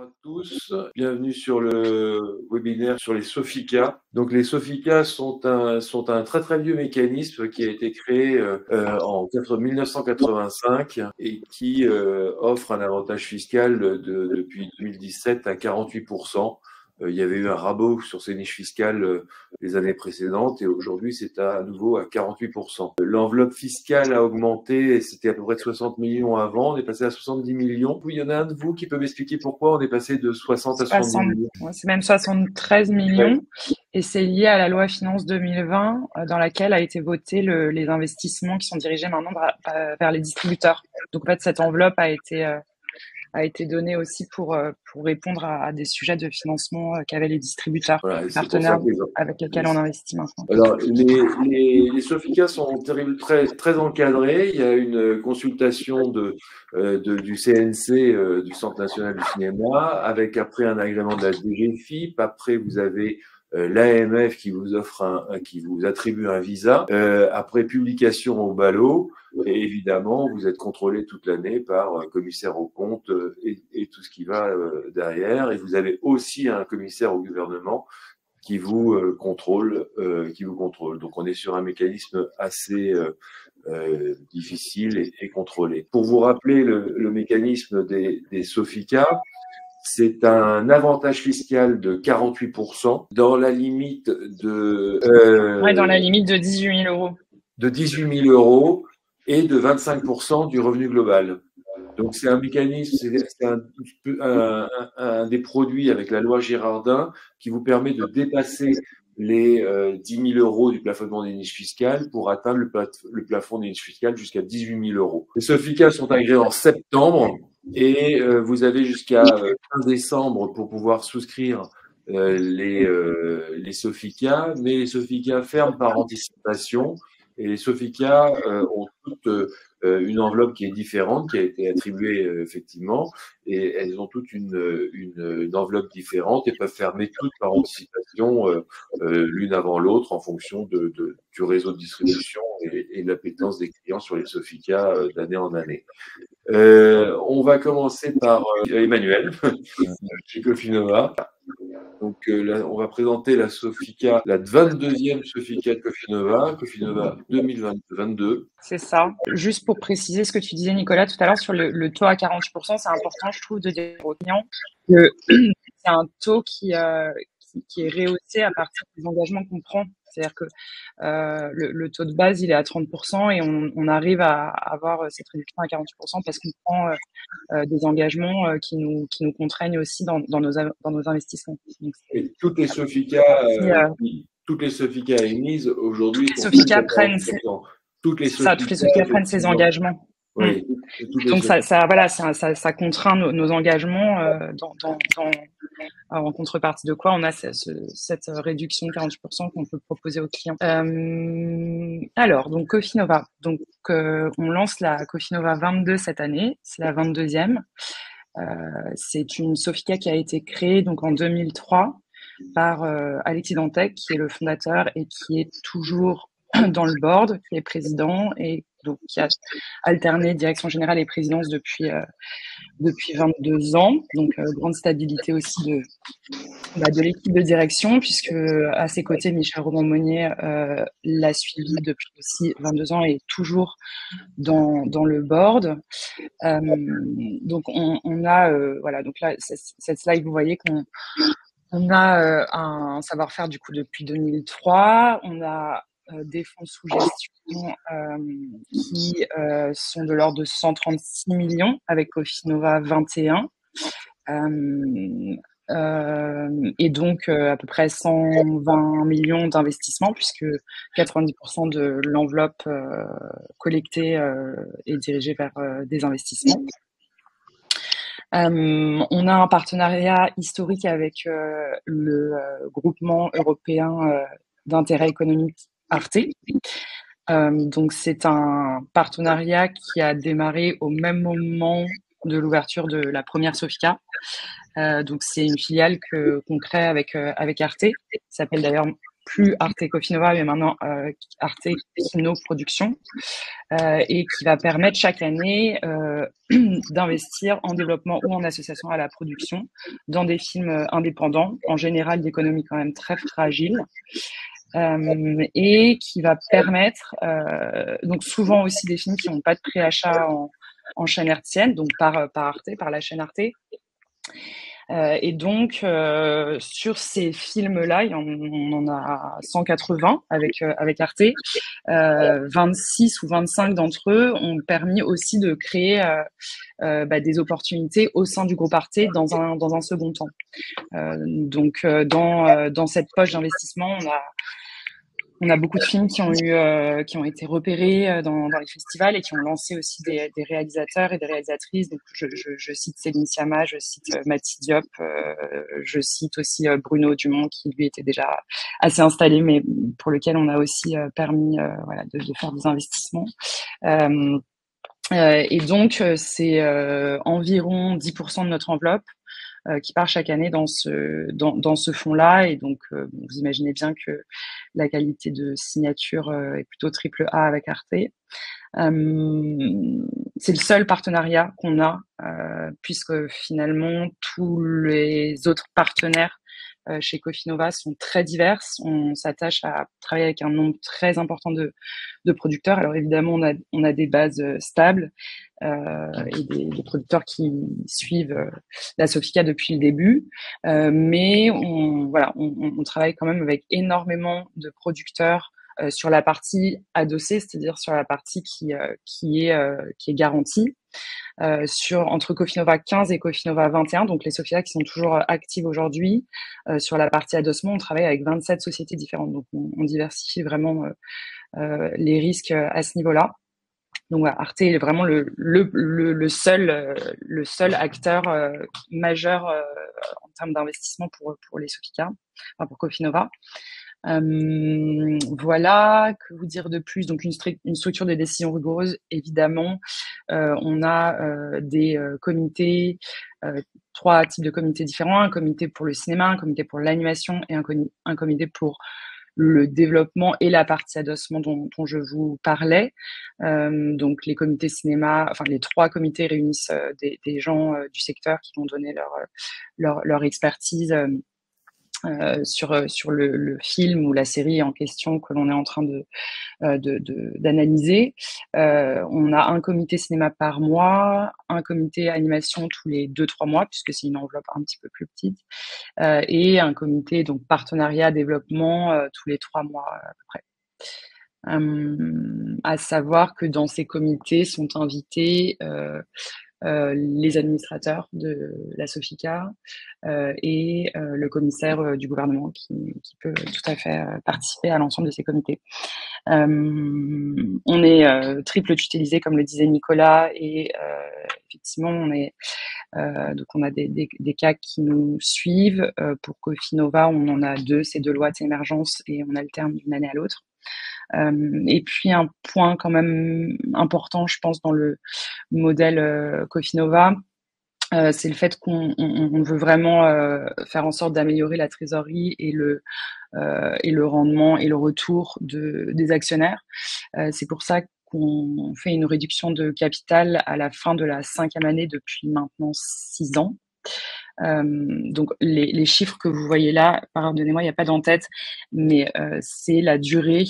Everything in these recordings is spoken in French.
Bonjour à tous, bienvenue sur le webinaire sur les Sofica. Donc les Sofica sont un très très vieux mécanisme qui a été créé en 1985 et qui offre un avantage fiscal depuis 2017 à 48%. Il y avait eu un rabot sur ces niches fiscales les années précédentes et aujourd'hui c'est à nouveau à 48%. L'enveloppe fiscale a augmenté, c'était à peu près de 60 millions avant, on est passé à 70 millions. Il y en a un de vous qui peut m'expliquer pourquoi on est passé de 60 à 70 millions? Ouais, c'est même 73 millions et c'est lié à la loi Finance 2020 dans laquelle a été voté les investissements qui sont dirigés maintenant vers les distributeurs. Donc en fait cette enveloppe a été donnée aussi pour répondre à des sujets de financement qu'avaient les distributeurs, Voilà, partenaires avec lesquels on investit maintenant. Alors, les Sofica sont très, très encadrés. Il y a une consultation du CNC, du Centre national du cinéma, avec après un agrément de la DGFiP. Après, vous avez l'AMF qui vous offre qui vous attribue un visa. Après, publication au ballot. Et évidemment, vous êtes contrôlé toute l'année par un commissaire aux comptes et tout ce qui va derrière. Et vous avez aussi un commissaire au gouvernement qui vous contrôle. Donc, on est sur un mécanisme assez difficile et contrôlé. Pour vous rappeler le mécanisme des Sofica, c'est un avantage fiscal de 48% dans la limite de dans la limite de 18 000 euros. De 18 000 euros et de 25% du revenu global. Donc, c'est un mécanisme, c'est un des produits avec la loi Girardin qui vous permet de dépasser les 10 000 euros du plafonnement des niches fiscales pour atteindre le plafond des niches fiscales jusqu'à 18 000 euros. Les Sofica sont agréés en septembre et vous avez jusqu'à fin décembre pour pouvoir souscrire les Sofica, mais les Sofica ferment par anticipation. Et les Sofica ont toutes une enveloppe qui est différente, qui a été attribuée effectivement, et elles ont toutes une enveloppe différente et peuvent fermer toutes par anticipation l'une avant l'autre en fonction du réseau de distribution et de l'appétence des clients sur les Sofica d'année en année. On va commencer par Emmanuel, chez Cofinova. Donc là, on va présenter la Sofica, la 22e Sofica de Cofinova 2022. C'est ça. Juste pour préciser ce que tu disais, Nicolas, tout à l'heure sur le taux à 48%, c'est important, je trouve, de dire aux clients que c'est un taux qui est rehaussé à partir des engagements qu'on prend. C'est-à-dire que le taux de base, il est à 30% et on arrive à avoir cette réduction à 48% parce qu'on prend des engagements qui nous contraignent aussi dans nos investissements. Donc, et toutes les Sofica émises aujourd'hui, Sofica prennent toutes les Sofica prennent ces engagements. Oui, donc ça contraint nos engagements en contrepartie de quoi on a cette réduction de 48% qu'on peut proposer aux clients. Alors, donc Cofinova. Donc, on lance la Cofinova 22 cette année. C'est la 22e. C'est une Sofica qui a été créée donc en 2003 par Alexis Dantec, qui est le fondateur et qui est toujours dans le board, qui est président et donc qui a alterné direction générale et présidence depuis 22 ans. Donc grande stabilité aussi de l'équipe de direction, puisque à ses côtés, Michel Roman-Monnier l'a suivi depuis aussi 22 ans et est toujours dans le board. Donc on a voilà, donc là cette slide, vous voyez qu'on a un savoir-faire du coup depuis 2003. On a des fonds sous gestion qui sont de l'ordre de 136 millions avec Cofinova 21. Et donc à peu près 120 millions d'investissements puisque 90% de l'enveloppe collectée est dirigée vers des investissements. On a un partenariat historique avec le groupement européen d'intérêt économique Arte. Donc c'est un partenariat qui a démarré au même moment de l'ouverture de la première Sofica. Donc c'est une filiale qu'on crée avec Arte, qui s'appelle d'ailleurs plus Arte Cofinova, mais maintenant Arte Kino Production, et qui va permettre chaque année d'investir en développement ou en association à la production dans des films indépendants, en général d'économie quand même très fragile, et qui va permettre, donc souvent aussi des films qui n'ont pas de préachat en chaîne hertzienne, donc par Arte, par la chaîne Arte. Et donc, sur ces films-là, on en a 180 avec Arte. 26 ou 25 d'entre eux ont permis aussi de créer des opportunités au sein du groupe Arte dans un second temps. Donc, dans cette poche d'investissement, on a beaucoup de films qui ont été repérés dans les festivals et qui ont lancé aussi des réalisateurs et des réalisatrices. Donc, je cite Céline Sciamma, je cite Mati Diop, je cite aussi Bruno Dumont, qui lui était déjà assez installé, mais pour lequel on a aussi permis de faire des investissements. Et donc, c'est environ 10% de notre enveloppe qui part chaque année dans ce fonds-là. Et donc, vous imaginez bien que la qualité de signature est plutôt triple A avec Arte. C'est le seul partenariat qu'on a, puisque finalement, tous les autres partenaires chez Cofinova sont très diverses. On s'attache à travailler avec un nombre très important de producteurs. Alors évidemment, on a des bases stables et des producteurs qui suivent la Sofica depuis le début, mais on travaille quand même avec énormément de producteurs sur la partie adossée, c'est-à-dire sur la partie qui est garantie. Entre Cofinova 15 et Cofinova 21, donc les Sofica qui sont toujours actives aujourd'hui. Sur la partie adossement, on travaille avec 27 sociétés différentes, donc on diversifie vraiment les risques à ce niveau-là. Donc voilà, Arte est vraiment le seul acteur majeur en termes d'investissement pour les Sofica, enfin pour Cofinova. Voilà, que vous dire de plus? Donc une structure de décision rigoureuse, évidemment. On a des comités, 3 types de comités différents: un comité pour le cinéma, un comité pour l'animation et un comité pour le développement et la partie adossement dont je vous parlais. Donc les comités cinéma, enfin les 3 comités réunissent des gens du secteur qui vont donner leur expertise sur le film ou la série en question que l'on est en train d'analyser. On a un comité cinéma par mois, un comité animation tous les 2-3 mois, puisque c'est une enveloppe un petit peu plus petite, et un comité donc partenariat développement tous les 3 mois à peu près. À savoir que dans ces comités sont invités les administrateurs de la Sofica et le commissaire du gouvernement qui peut tout à fait participer à l'ensemble de ces comités. On est triple tutélisé, comme le disait Nicolas, et effectivement, donc on a des cas qui nous suivent. Pour Cofinova, on en a 2, c'est Deloitte et Émergence, et on alterne d'une année à l'autre. Et puis un point quand même important, je pense, dans le modèle Cofinova, c'est le fait qu'on veut vraiment faire en sorte d'améliorer la trésorerie et le rendement et le retour des actionnaires. C'est pour ça qu'on fait une réduction de capital à la fin de la 5e année depuis maintenant 6 ans. Donc les chiffres que vous voyez là, pardonnez-moi, il n'y a pas d'en-tête, mais c'est la durée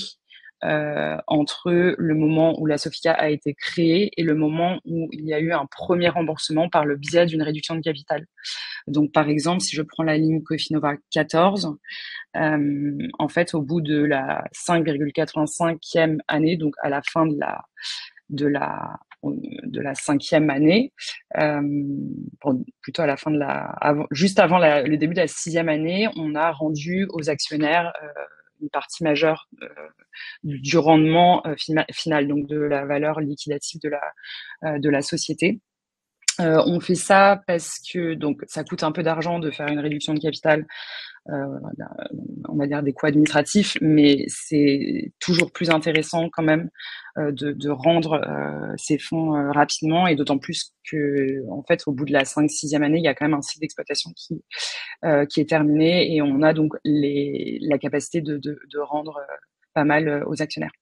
entre le moment où la Sofica a été créée et le moment où il y a eu un premier remboursement par le biais d'une réduction de capital. Donc, par exemple, si je prends la ligne Cofinova 14, en fait, au bout de la 5,85e année, donc à la fin de la 5e année, plutôt à la fin juste avant le début de la 6e année, on a rendu aux actionnaires une partie majeure du rendement final, donc de la valeur liquidative de la société. On fait ça parce que donc ça coûte un peu d'argent de faire une réduction de capital, on va dire des coûts administratifs, mais c'est toujours plus intéressant quand même de rendre ces fonds rapidement, et d'autant plus que en fait au bout de la 5-6e année, il y a quand même un cycle d'exploitation qui est terminé, et on a donc la capacité de rendre pas mal aux actionnaires.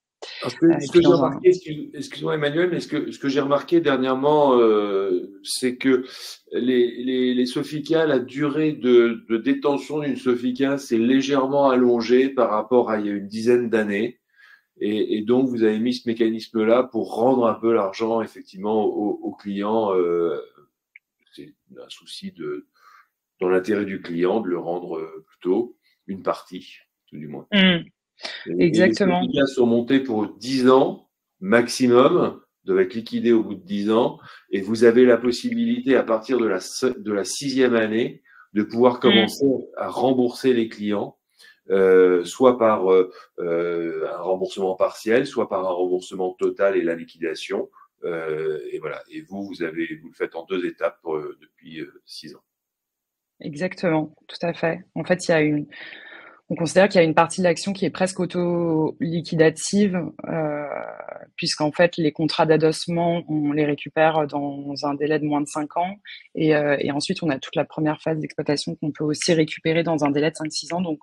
Alors, Et ce que puis j'ai dans un remarqué, excuse-moi Emmanuel, mais ce que j'ai remarqué dernièrement, c'est que les Sofica, la durée de détention d'une Sofica s'est légèrement allongée par rapport à il y a une dizaine d'années. Et donc, vous avez mis ce mécanisme-là pour rendre un peu l'argent, effectivement, aux clients. C'est un souci dans l'intérêt du client de le rendre plutôt une partie, tout du moins. Et les Exactement. certificats sont montés pour 10 ans maximum, doivent être liquidés au bout de 10 ans, et vous avez la possibilité, à partir de la 6e année, de pouvoir commencer à rembourser les clients, soit par un remboursement partiel, soit par un remboursement total et la liquidation. Et voilà. Et vous le faites en 2 étapes depuis 6 ans. Exactement, tout à fait. En fait, on considère qu'il y a une partie de l'action qui est presque auto-liquidative, puisqu'en fait, les contrats d'adossement, on les récupère dans un délai de moins de 5 ans. Et ensuite, on a toute la première phase d'exploitation qu'on peut aussi récupérer dans un délai de 5-6 ans. Donc,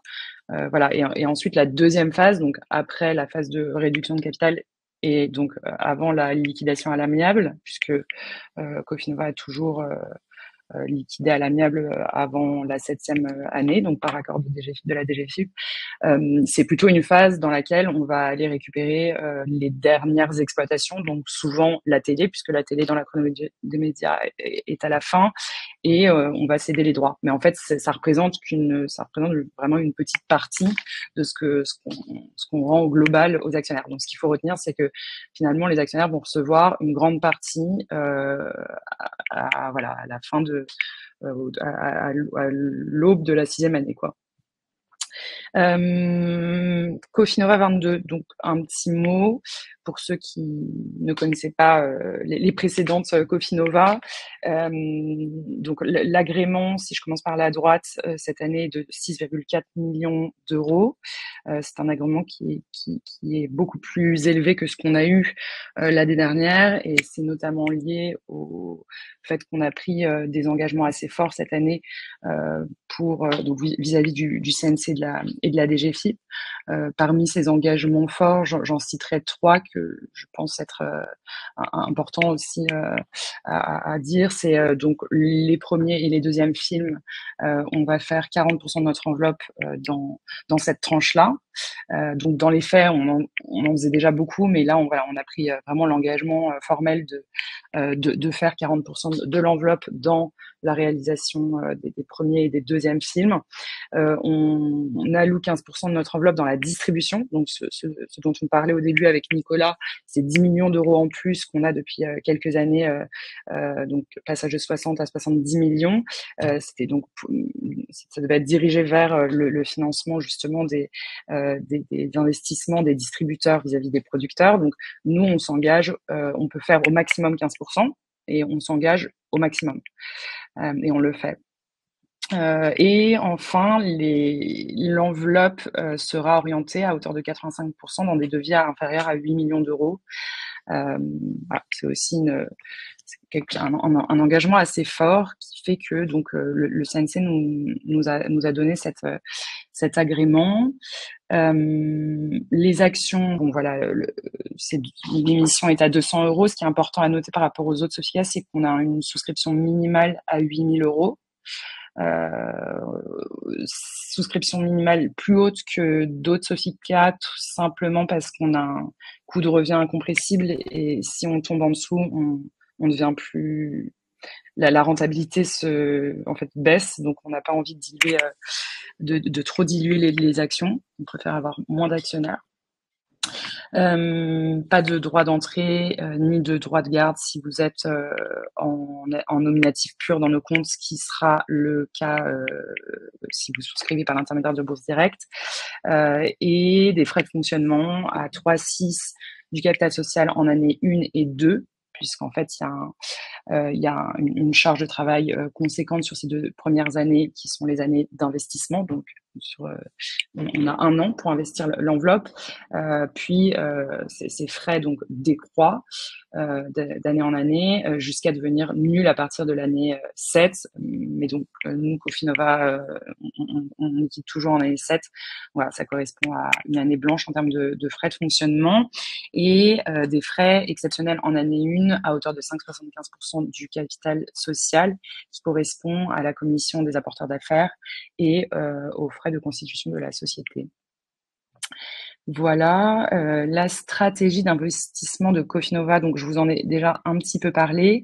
voilà. Et ensuite, la deuxième phase, donc après la phase de réduction de capital, et donc avant la liquidation à l'amiable, puisque Cofinova a toujours liquidé à l'amiable avant la 7e année, donc par accord de la DGFiP. C'est plutôt une phase dans laquelle on va aller récupérer les dernières exploitations, donc souvent la télé, puisque la télé dans la chronologie des médias est à la fin, et on va céder les droits. Mais en fait, ça représente vraiment une petite partie de ce qu'on rend au global aux actionnaires. Donc, ce qu'il faut retenir, c'est que finalement, les actionnaires vont recevoir une grande partie voilà, à la fin à l'aube de la 6e année, quoi. Cofinova 22, donc un petit mot pour ceux qui ne connaissaient pas les précédentes Cofinova. Donc l'agrément, si je commence par la droite, cette année est de 6,4 millions d'euros. C'est un agrément qui est beaucoup plus élevé que ce qu'on a eu l'année dernière, et c'est notamment lié au fait qu'on a pris des engagements assez forts cette année donc vis-à-vis du CNC et de la DGFiP. Parmi ces engagements forts, j'en citerai 3 que je pense être important aussi à dire. C'est donc les premiers et les deuxièmes films. On va faire 40% de notre enveloppe dans cette tranche-là. Donc dans les faits, on en faisait déjà beaucoup, mais là on a pris vraiment l'engagement formel de faire 40% de l'enveloppe dans la réalisation des premiers et des deuxièmes films. On alloue 15% de notre enveloppe dans la distribution. Donc ce dont on parlait au début avec Nicolas, c'est 10 millions d'euros en plus qu'on a depuis quelques années. Donc passage de 60 à 70 millions. C'était donc ça devait être dirigé vers le financement justement des investissements des distributeurs vis-à-vis des producteurs. Donc nous, on s'engage, on peut faire au maximum 15%, et on s'engage au maximum, et on le fait. Et enfin, l'enveloppe sera orientée à hauteur de 85% dans des devis inférieurs à 8 millions d'euros. Voilà, c'est aussi un engagement assez fort qui fait que donc le CNC nous a donné cet agrément. Les actions, bon voilà, l'émission est à 200 euros. Ce qui est important à noter par rapport aux autres Sofica, c'est qu'on a une souscription minimale à 8 000 euros. Souscription minimale plus haute que d'autres Sofica, tout simplement parce qu'on a un coût de revient incompressible, et si on tombe en dessous, on devient plus, la rentabilité en fait baisse, donc on n'a pas envie de diluer, de trop diluer les actions. On préfère avoir moins d'actionnaires. Pas de droit d'entrée ni de droit de garde si vous êtes en nominatif pur dans nos comptes, ce qui sera le cas si vous souscrivez par l'intermédiaire de Bourse Direct, et des frais de fonctionnement à 3,6 du capital social en année 1 et 2, puisqu'en fait, il y a une charge de travail conséquente sur ces 2 premières années qui sont les années d'investissement. Donc, on a 1 an pour investir l'enveloppe. Puis, ces frais donc décroît d'année en année jusqu'à devenir nul à partir de l'année 7. Mais donc, nous, Cofinova, on liquide toujours en année 7. Voilà, ça correspond à une année blanche en termes de frais de fonctionnement et des frais exceptionnels en année 1 à hauteur de 5,75% du capital social qui correspond à la commission des apporteurs d'affaires et aux frais de constitution de la société. Voilà, la stratégie d'investissement de Cofinova, donc je vous en ai déjà un petit peu parlé.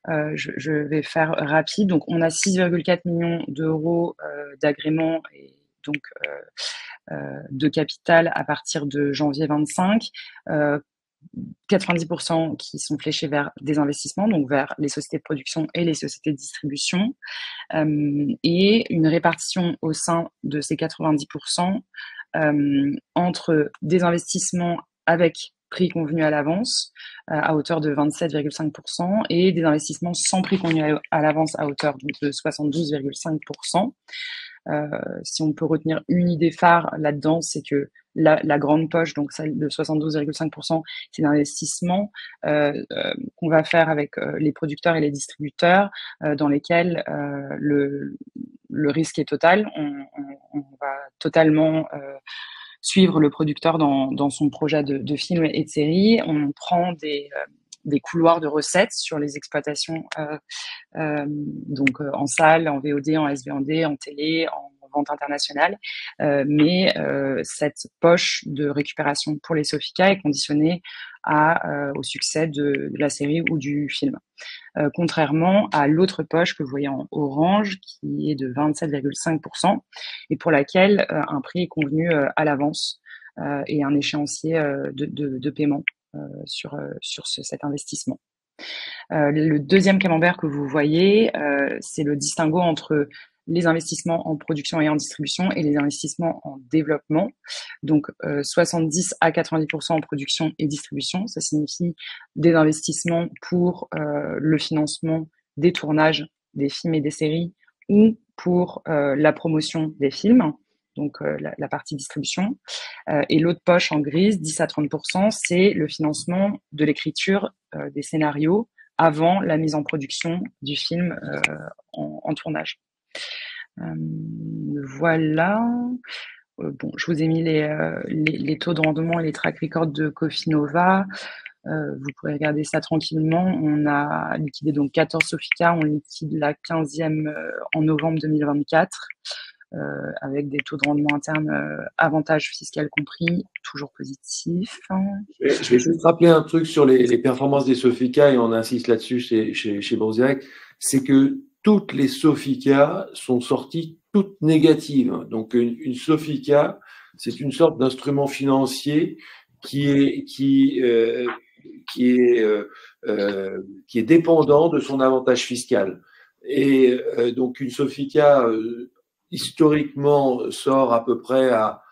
Je vais faire rapide. Donc, on a 6,4 millions d'euros d'agrément et donc de capital à partir de janvier 25. 90% qui sont fléchés vers des investissements, donc vers les sociétés de production et les sociétés de distribution, et une répartition au sein de ces 90% entre des investissements avec prix convenu à l'avance à hauteur de 27,5% et des investissements sans prix convenu à l'avance à hauteur de 72,5%. Si on peut retenir une idée phare là-dedans, c'est que la grande poche, donc celle de 72,5%, c'est l'investissement qu'on va faire avec les producteurs et les distributeurs, dans lesquels le risque est total. On va totalement suivre le producteur dans son projet de film et de série. On prend des couloirs de recettes sur les exploitations, donc en salle, en VOD, en SVOD, en télé, en vente internationale. Mais cette poche de récupération pour les Sofica est conditionnée au succès de la série ou du film. Contrairement à l'autre poche que vous voyez en orange, qui est de 27,5% et pour laquelle un prix est convenu à l'avance et un échéancier de paiement sur cet investissement. Le deuxième camembert que vous voyez, c'est le distinguo entre les investissements en production et en distribution et les investissements en développement. Donc 70 à 90% en production et distribution, ça signifie des investissements pour le financement des tournages des films et des séries ou pour la promotion des films, donc la partie distribution. Et l'autre poche en grise, 10 à 30%, c'est le financement de l'écriture des scénarios avant la mise en production du film en tournage. Voilà. Bon, je vous ai mis les taux de rendement et les track records de Cofinova. Vous pourrez regarder ça tranquillement. On a liquidé donc 14 Sofica, on liquide la 15e en novembre 2024. Avec des taux de rendement interne, avantages fiscal compris, toujours positifs. Je vais juste rappeler un truc sur les performances des Sofica et on insiste là-dessus chez Boursiac, c'est que toutes les Sofica sont sorties toutes négatives. Donc une Sofica, c'est une sorte d'instrument financier qui est dépendant de son avantage fiscal. Et donc une Sofica historiquement sort à peu près à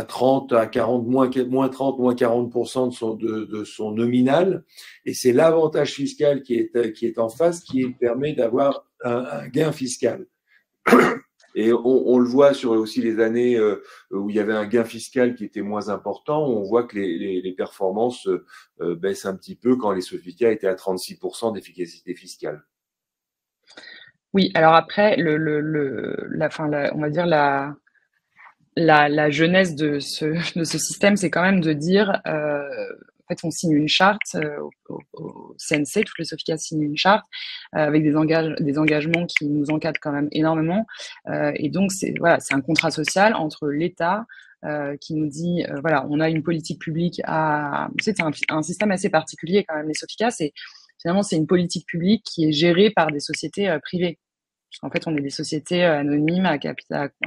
30, à 40, moins 30, moins 40% de son nominal. Et c'est l'avantage fiscal qui est en face qui permet d'avoir un gain fiscal. Et on le voit sur aussi les années où il y avait un gain fiscal qui était moins important. On voit que les performances baissent un petit peu quand les Sofica étaient à 36% d'efficacité fiscale. Oui, alors après, on va dire la jeunesse de ce système, c'est quand même de dire, en fait, on signe une charte au CNC, toutes les Sofica signent une charte avec des engagements qui nous encadrent quand même énormément. Et donc, c'est un contrat social entre l'État qui nous dit, voilà, on a une politique publique c'est un système assez particulier quand même. Les Sofica, finalement, c'est une politique publique qui est gérée par des sociétés privées. En fait, on est des sociétés anonymes à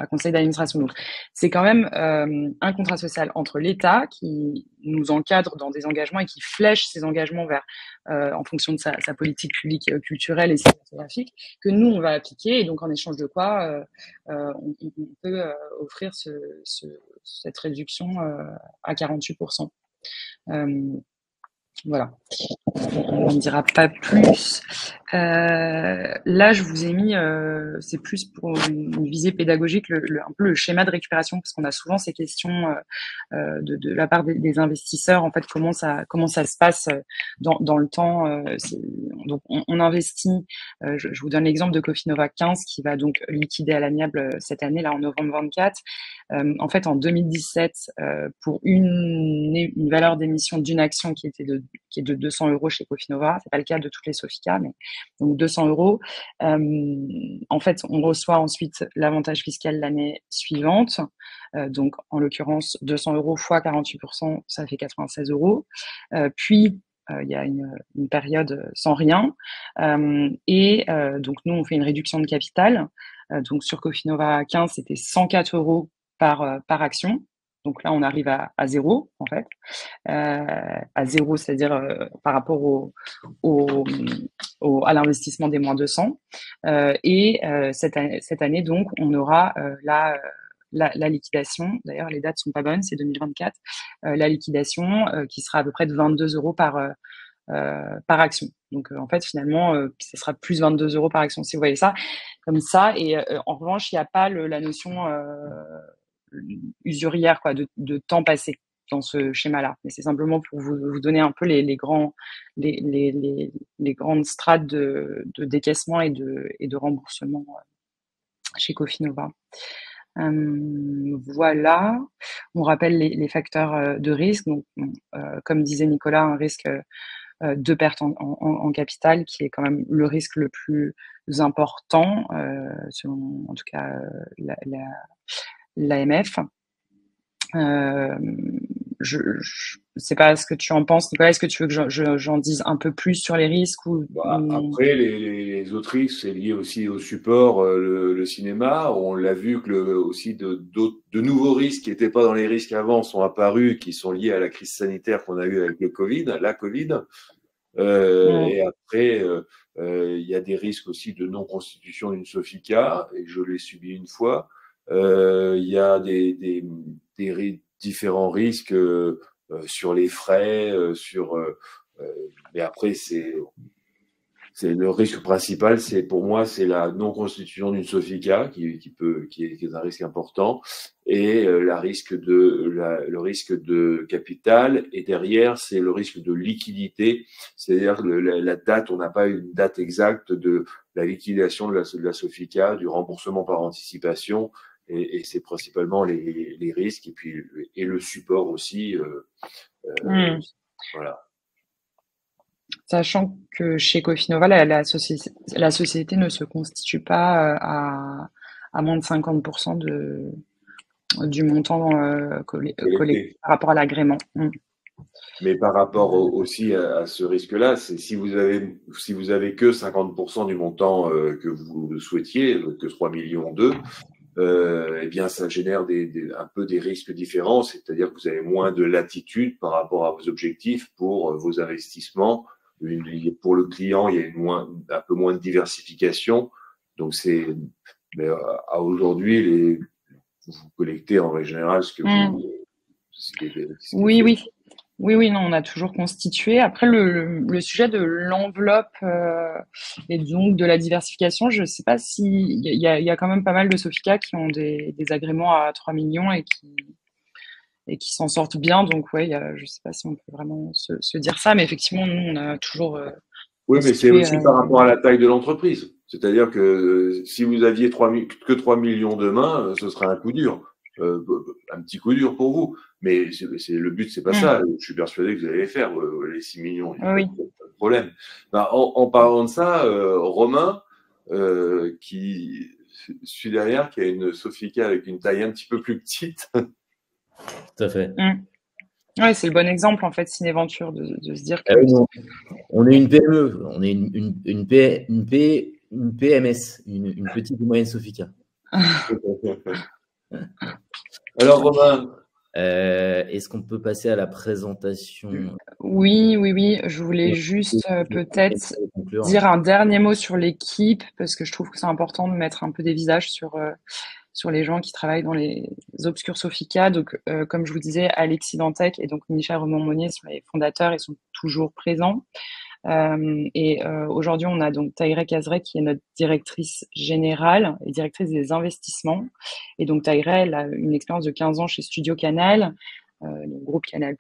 conseil d'administration. Donc, c'est quand même un contrat social entre l'État qui nous encadre dans des engagements et qui flèche ces engagements vers, en fonction de sa politique publique culturelle et cinématographique, que nous, on va appliquer. Et donc, en échange de quoi, on peut offrir cette réduction à 48%. Voilà. On n'en dira pas plus. Là, je vous ai mis, c'est plus pour une visée pédagogique, un peu le schéma de récupération, parce qu'on a souvent ces questions de la part des investisseurs. En fait, comment ça se passe dans le temps. Donc, on investit. Je vous donne l'exemple de Cofinova 15 qui va donc liquider à l'amiable cette année, là en novembre 24. En fait, en 2017, pour une valeur d'émission d'une action qui est de 200 euros chez Cofinova, c'est pas le cas de toutes les Sofica, mais donc 200 euros. En fait, on reçoit ensuite l'avantage fiscal l'année suivante. Donc, en l'occurrence, 200 euros fois 48%, ça fait 96 euros. Puis, il y a une période sans rien. Donc, nous, on fait une réduction de capital. Donc, sur Cofinova 15, c'était 104 euros par action. Donc là, on arrive à zéro, en fait. À zéro, c'est-à-dire par rapport à l'investissement des moins 200. Cette année, donc, on aura la liquidation. D'ailleurs, les dates sont pas bonnes, c'est 2024. La liquidation qui sera à peu près de 22 euros par action. Donc, en fait, finalement, ce sera plus 22 euros par action, si vous voyez ça comme ça. Et en revanche, il n'y a pas la notion usurière, quoi, de temps passé dans ce schéma-là. Mais c'est simplement pour vous donner un peu les grandes strates de décaissement et de remboursement chez Cofinova. Voilà. On rappelle les facteurs de risque. Donc, comme disait Nicolas, un risque de perte en capital qui est quand même le risque le plus important, selon en tout cas l'AMF. Je sais pas ce que tu en penses, Nicolas. Est-ce que tu veux que j'en dise un peu plus sur les risques Après, les autres risques, c'est lié aussi au support, le cinéma. On l'a vu que aussi de nouveaux risques qui n'étaient pas dans les risques avant sont apparus, qui sont liés à la crise sanitaire qu'on a eue avec la Covid. Et après, il y a des risques aussi de non-constitution d'une Sofica, et je l'ai subi une fois. Il y a des différents risques sur les frais, mais après, c'est le risque principal, pour moi, c'est la non-constitution d'une Sofica qui est un risque important, et le risque de capital, et derrière, c'est le risque de liquidité, c'est-à-dire la date, on n'a pas une date exacte de la liquidation de la Sofica, du remboursement par anticipation, et c'est principalement les risques, et le support aussi, voilà. Sachant que chez Cofinova, la société ne se constitue pas à moins de 50% du montant collecté par rapport à l'agrément. Mais par rapport aussi à ce risque-là, c'est si vous avez que 50% du montant que vous souhaitiez, que 3 millions d'euros, eh bien, ça génère un peu des risques différents, c'est-à-dire que vous avez moins de latitude par rapport à vos objectifs pour vos investissements. Pour le client, il y a un peu moins de diversification. Donc, mais à aujourd'hui, vous collectez en règle générale ce que vous. Oui, non, on a toujours constitué. Après, le sujet de l'enveloppe et donc de la diversification, je ne sais pas si il y a quand même pas mal de Sofica qui ont des agréments à 3 millions et qui s'en sortent bien. Donc, ouais, je ne sais pas si on peut vraiment se dire ça, mais effectivement, nous, on a toujours. Oui, mais c'est aussi par rapport à la taille de l'entreprise. C'est-à-dire que si vous aviez que 3 millions demain, ce serait un coup dur. Un petit coup dur pour vous. Mais le but, c'est pas ça. Je suis persuadé que vous allez les faire, les 6 millions. Il n'y a pas de problème. En parlant de ça, Romain, qui suis derrière, qui a une Sofica avec une taille un petit peu plus petite. Tout à fait. Oui, c'est le bon exemple, en fait, Cinéventure, de se dire que… On est une PME, on est une PMS, une petite et moyenne Sofica. Alors, Romain, est-ce qu'on peut passer à la présentation? Oui. Je voulais juste peut-être dire un dernier mot sur l'équipe, parce que je trouve que c'est important de mettre un peu des visages sur sur les gens qui travaillent dans les obscurs Sofica. Donc, comme je vous disais, Alexis Dantec et donc Michel Remond-Monnier sont les fondateurs et sont toujours présents. Aujourd'hui, on a donc Tahireh Kazreh qui est notre directrice générale et directrice des investissements. Et donc Tahireh, elle a une expérience de 15 ans chez Studio Canal, le groupe Canal+,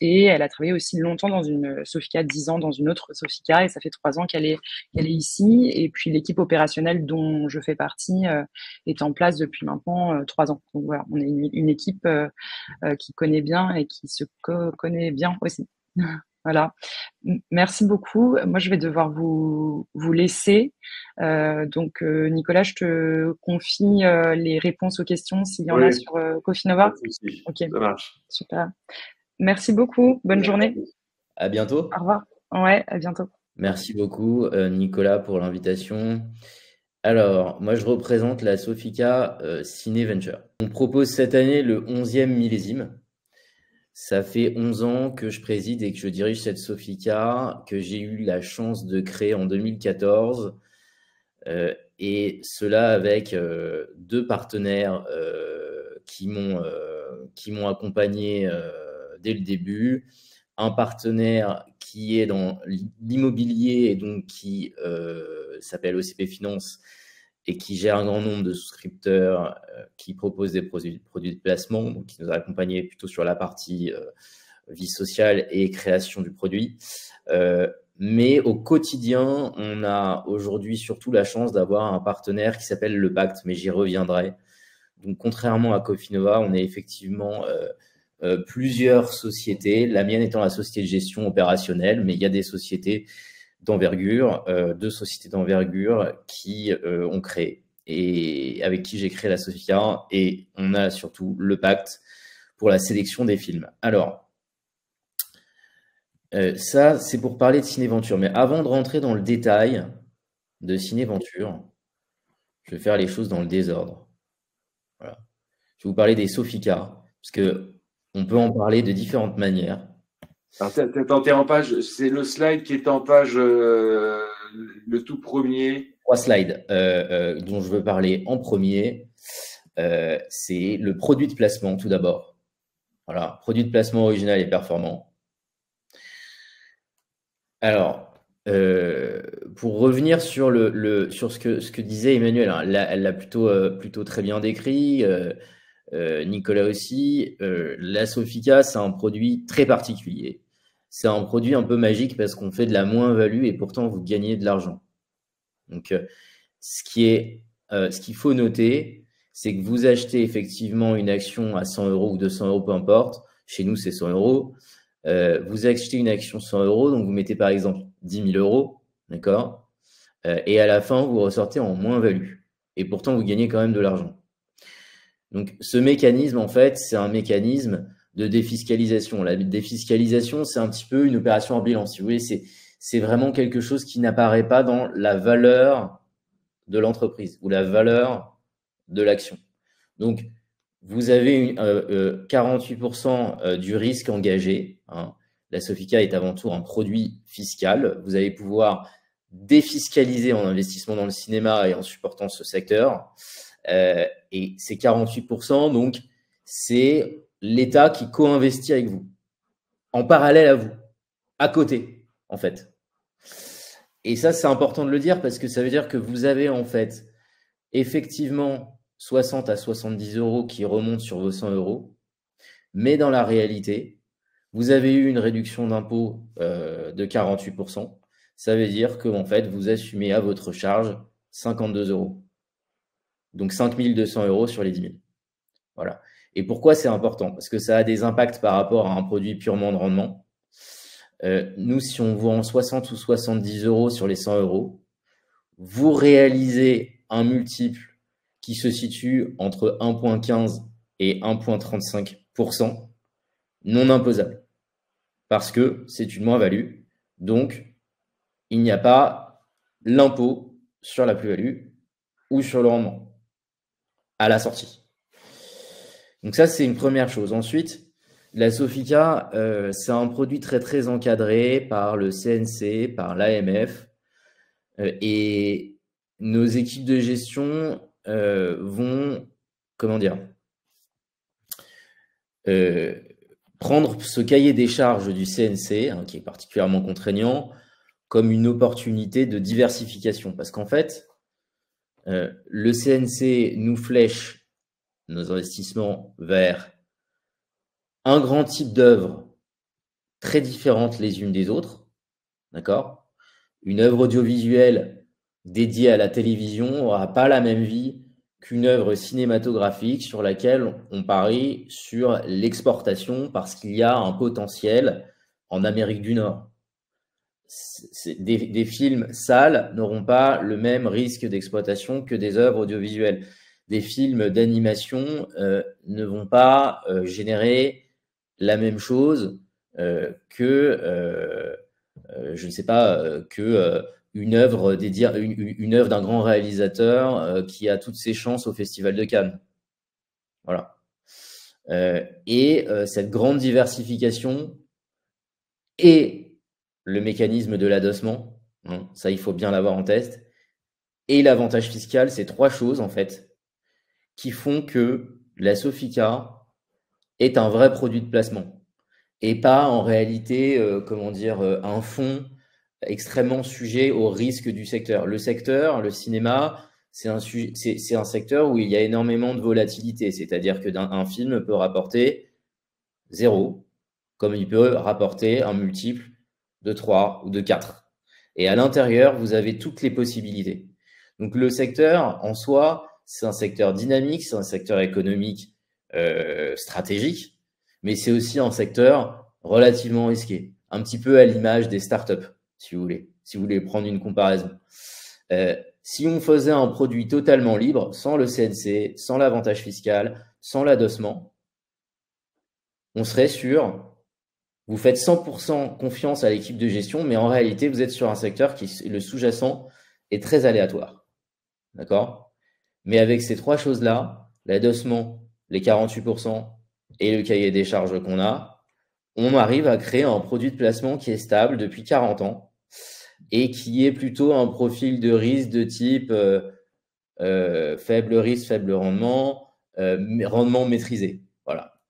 et elle a travaillé aussi longtemps dans une Sofica, 10 ans dans une autre Sofica, et ça fait 3 ans qu'elle est ici. Et puis l'équipe opérationnelle dont je fais partie est en place depuis maintenant 3 ans. Donc voilà, on est une équipe qui connaît bien et qui se connaît bien aussi. Voilà. Merci beaucoup. Moi, je vais devoir vous laisser. Donc, Nicolas, je te confie les réponses aux questions s'il y en a Oui, sur pas Cofinova. de souci. Ok, Ça marche. super. Merci beaucoup. Bonne journée. À bientôt. Au revoir. Ouais, à bientôt. Merci beaucoup, Nicolas, pour l'invitation. Alors, moi, je représente la Sofica Ciné Venture. On propose cette année le 11e millésime. Ça fait 11 ans que je préside et que je dirige cette Sofica, que j'ai eu la chance de créer en 2014. Et cela avec 2 partenaires qui m'ont accompagné dès le début. Un partenaire qui est dans l'immobilier et donc qui s'appelle OCP Finance et qui gère un grand nombre de souscripteurs qui proposent des produits de placement, donc qui nous a accompagnés plutôt sur la partie vie sociale et création du produit. Mais au quotidien, on a aujourd'hui surtout la chance d'avoir un partenaire qui s'appelle Le Pacte, mais j'y reviendrai. Donc, contrairement à Cofinova, on est effectivement plusieurs sociétés, la mienne étant la société de gestion opérationnelle, mais il y a des sociétés d'envergure, 2 sociétés d'envergure qui ont créé et avec qui j'ai créé la Sofica, et on a surtout Le Pacte pour la sélection des films. Alors, ça, c'est pour parler de Cinéventure. Mais avant de rentrer dans le détail de Cinéventure, je vais faire les choses dans le désordre. Voilà. Je vais vous parler des Sofica, parce qu'on peut en parler de différentes manières. Alors, t'es en page, c'est le slide qui est en page, le tout premier. 3 slides dont je veux parler en premier. C'est le produit de placement, tout d'abord. Voilà, produit de placement original et performant. Alors, pour revenir sur ce que disait Emmanuel, hein, elle l'a plutôt très bien décrit, Nicolas aussi. La Sofica, c'est un produit très particulier. C'est un produit un peu magique parce qu'on fait de la moins-value et pourtant vous gagnez de l'argent. Donc, ce qu'il faut noter, c'est que vous achetez effectivement une action à 100 € ou 200 €, peu importe. Chez nous, c'est 100 €. Vous achetez une action 100 €, donc vous mettez par exemple 10 000 €, d'accord, et à la fin, vous ressortez en moins-value. Et pourtant, vous gagnez quand même de l'argent. Donc, ce mécanisme, en fait, c'est un mécanisme de défiscalisation. La défiscalisation, c'est un petit peu une opération en bilan. Si vous voulez, c'est vraiment quelque chose qui n'apparaît pas dans la valeur de l'entreprise ou la valeur de l'action. Donc, vous avez 48% du risque engagé. Hein. La Sofica est avant tout un produit fiscal. Vous allez pouvoir défiscaliser en investissement dans le cinéma et en supportant ce secteur. Et ces 48%, donc, c'est l'État qui co-investit avec vous, en parallèle à vous, à côté, en fait. Et ça, c'est important de le dire parce que ça veut dire que vous avez, en fait, effectivement 60 à 70 € qui remontent sur vos 100 €, mais dans la réalité, vous avez eu une réduction d'impôt de 48%. Ça veut dire que en fait, vous assumez à votre charge 52 €. Donc 5 200 € sur les 10 000. Voilà. Et pourquoi c'est important? Parce que ça a des impacts par rapport à un produit purement de rendement. Nous, si on vend 60 ou 70 € sur les 100 €, vous réalisez un multiple qui se situe entre 1,15 et 1,35% non imposable. Parce que c'est une moins-value. Donc, il n'y a pas l'impôt sur la plus-value ou sur le rendement à la sortie. Donc ça, c'est une première chose. Ensuite, la Sofica, c'est un produit très, très encadré par le CNC, par l'AMF. Et nos équipes de gestion vont comment dire, prendre ce cahier des charges du CNC, hein, qui est particulièrement contraignant, comme une opportunité de diversification. Parce qu'en fait, le CNC nous flèche nos investissements vers un grand type d'œuvres très différentes les unes des autres, d'accord? Une œuvre audiovisuelle dédiée à la télévision n'aura pas la même vie qu'une œuvre cinématographique sur laquelle on parie sur l'exportation parce qu'il y a un potentiel en Amérique du Nord. Des films sales n'auront pas le même risque d'exploitation que des œuvres audiovisuelles. Des films d'animation ne vont pas générer la même chose que, je ne sais pas, une œuvre une œuvre d'un grand réalisateur qui a toutes ses chances au Festival de Cannes. Voilà. Cette grande diversification et le mécanisme de l'adossement, hein, ça il faut bien l'avoir en tête, et l'avantage fiscal, c'est trois choses en fait qui font que la Sofica est un vrai produit de placement et pas en réalité, comment dire, un fonds extrêmement sujet au risque du secteur. Le secteur, le cinéma, c'est un secteur où il y a énormément de volatilité, c'est-à-dire qu'un film peut rapporter 0, comme il peut rapporter un multiple de 3 ou de 4. Et à l'intérieur, vous avez toutes les possibilités. Donc le secteur, en soi, c'est un secteur dynamique, c'est un secteur économique stratégique, mais c'est aussi un secteur relativement risqué, un petit peu à l'image des startups, si vous voulez prendre une comparaison. Si on faisait un produit totalement libre, sans le CNC, sans l'avantage fiscal, sans l'adossement, on serait sur... Vous faites 100% confiance à l'équipe de gestion, mais en réalité, vous êtes sur un secteur qui, le sous-jacent, est très aléatoire. D'accord? Mais avec ces trois choses-là, l'adossement, les 48% et le cahier des charges qu'on a, on arrive à créer un produit de placement qui est stable depuis 40 ans et qui est plutôt un profil de risque de type faible risque, faible rendement, rendement maîtrisé. Voilà.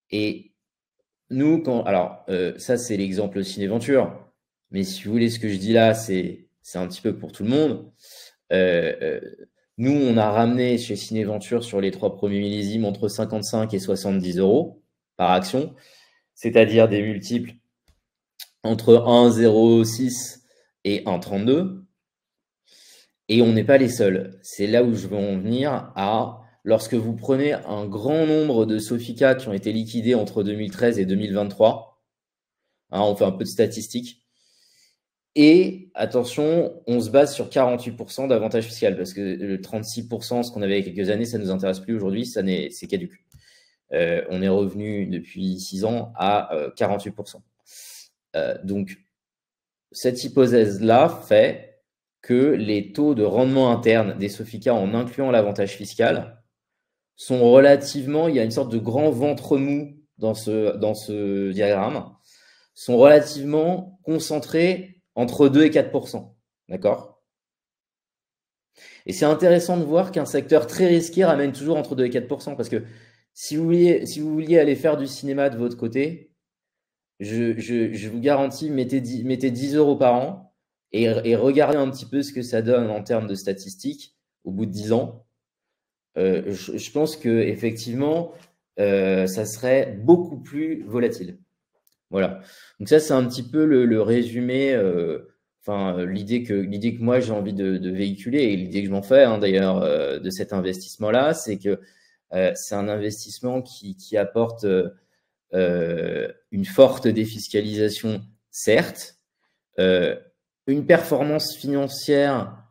Et nous, ça c'est l'exemple Cinéventure, mais si vous voulez, ce que je dis là, c'est un petit peu pour tout le monde. Nous, on a ramené chez Cinéventure sur les 3 premiers millésimes entre 55 et 70 € par action, c'est-à-dire des multiples entre 1,06 et 1,32. Et on n'est pas les seuls. C'est là où je veux en venir à... Lorsque vous prenez un grand nombre de Sofica qui ont été liquidés entre 2013 et 2023, hein, on fait un peu de statistiques, et attention, on se base sur 48% d'avantage fiscal, parce que le 36%, ce qu'on avait il y a quelques années, ça ne nous intéresse plus aujourd'hui, c'est caduc. On est revenu depuis 6 ans à 48%. Donc, cette hypothèse-là fait que les taux de rendement interne des Sofica, en incluant l'avantage fiscal, sont relativement, il y a une sorte de grand ventre mou dans ce diagramme, sont relativement concentrés entre 2 et 4%. D'accord? Et c'est intéressant de voir qu'un secteur très risqué ramène toujours entre 2 et 4%, parce que si vous vouliez aller faire du cinéma de votre côté, je vous garantis, mettez 10 € par an et regardez un petit peu ce que ça donne en termes de statistiques au bout de 10 ans. Je pense qu'effectivement, ça serait beaucoup plus volatile. Voilà. Donc ça, c'est un petit peu le résumé, l'idée que moi, j'ai envie de véhiculer, et l'idée que je m'en fais, hein, d'ailleurs, de cet investissement-là, c'est que c'est un investissement qui apporte une forte défiscalisation, certes, une performance financière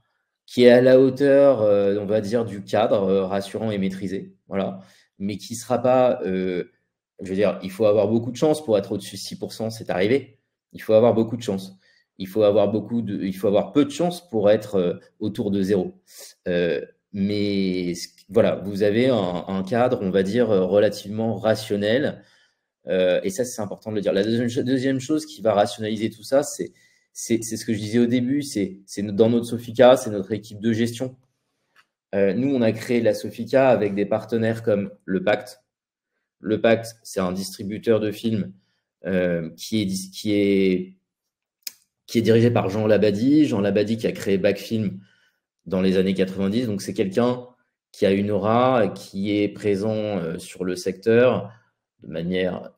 qui est à la hauteur, on va dire, du cadre rassurant et maîtrisé, voilà, mais qui ne sera pas, je veux dire, il faut avoir beaucoup de chance pour être au-dessus de 6%, c'est arrivé. Il faut avoir beaucoup de chance. Il faut avoir peu de chance pour être autour de 0. Mais voilà, vous avez un cadre, on va dire, relativement rationnel. Et ça, c'est important de le dire. La deuxième chose qui va rationaliser tout ça, c'est ce que je disais au début, c'est dans notre Sofica, c'est notre équipe de gestion nous, on a créé la Sofica avec des partenaires comme Le Pacte. Le Pacte, c'est un distributeur de films qui est dirigé par Jean Labadie. Jean Labadie qui a créé Backfilm dans les années 90. Donc, c'est quelqu'un qui a une aura, qui est présent sur le secteur de manière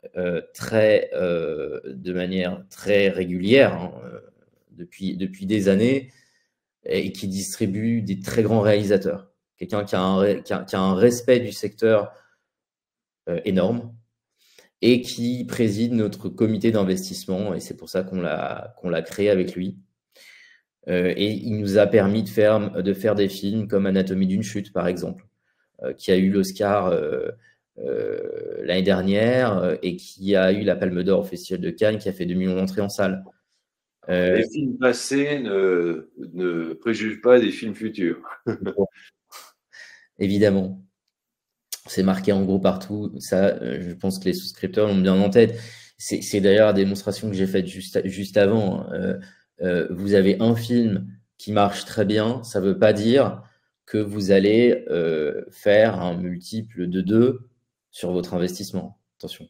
très régulière, hein, depuis des années, et qui distribue des très grands réalisateurs. Quelqu'un qui a un respect du secteur énorme et qui préside notre comité d'investissement, et c'est pour ça qu'on l'a créé avec lui. Et il nous a permis de faire des films comme Anatomie d'une chute, par exemple, qui a eu l'Oscar l'année dernière et qui a eu la Palme d'Or au Festival de Cannes, qui a fait 2 millions d'entrées en salle. Les films passés ne préjugent pas des films futurs. Évidemment. C'est marqué en gros partout. Ça, je pense que les souscripteurs l'ont bien en tête. C'est d'ailleurs la démonstration que j'ai faite juste avant. Vous avez un film qui marche très bien, ça ne veut pas dire que vous allez faire un multiple de 2 sur votre investissement. Attention.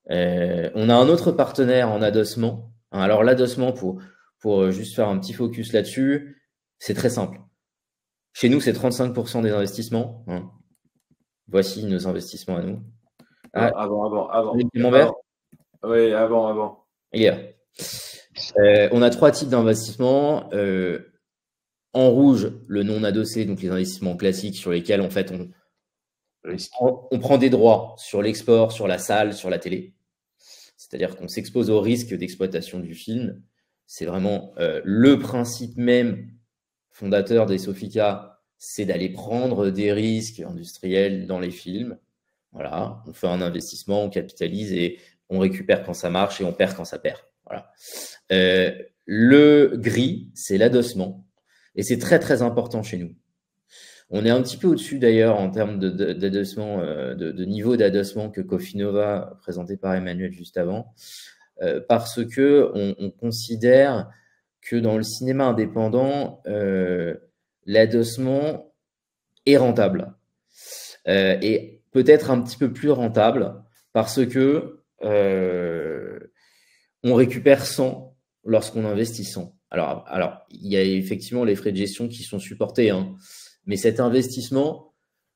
On a un autre partenaire en adossement. Alors l'adossement, pour juste faire un petit focus là-dessus, c'est très simple. Chez nous, c'est 35% des investissements. Hein. Voici nos investissements à nous. Avant. Oui, avant. Yeah. On a 3 types d'investissements. En rouge, le non adossé, donc les investissements classiques sur lesquels en fait on prend des droits sur l'export, sur la salle, sur la télé. C'est-à-dire qu'on s'expose au risque d'exploitation du film. C'est vraiment le principe même fondateur des Sofica, c'est d'aller prendre des risques industriels dans les films. Voilà, on fait un investissement, on capitalise et on récupère quand ça marche et on perd quand ça perd. Voilà. Le gris, c'est l'adossement et c'est très très important chez nous. On est un petit peu au-dessus d'ailleurs en termes d'adossement, de niveau d'adossement que Cofinova, présenté par Emmanuel juste avant, parce que on considère que dans le cinéma indépendant, l'adossement est rentable et peut-être un petit peu plus rentable parce que on récupère 100 lorsqu'on investit 100. Alors, il y a effectivement les frais de gestion qui sont supportés, hein, mais cet investissement,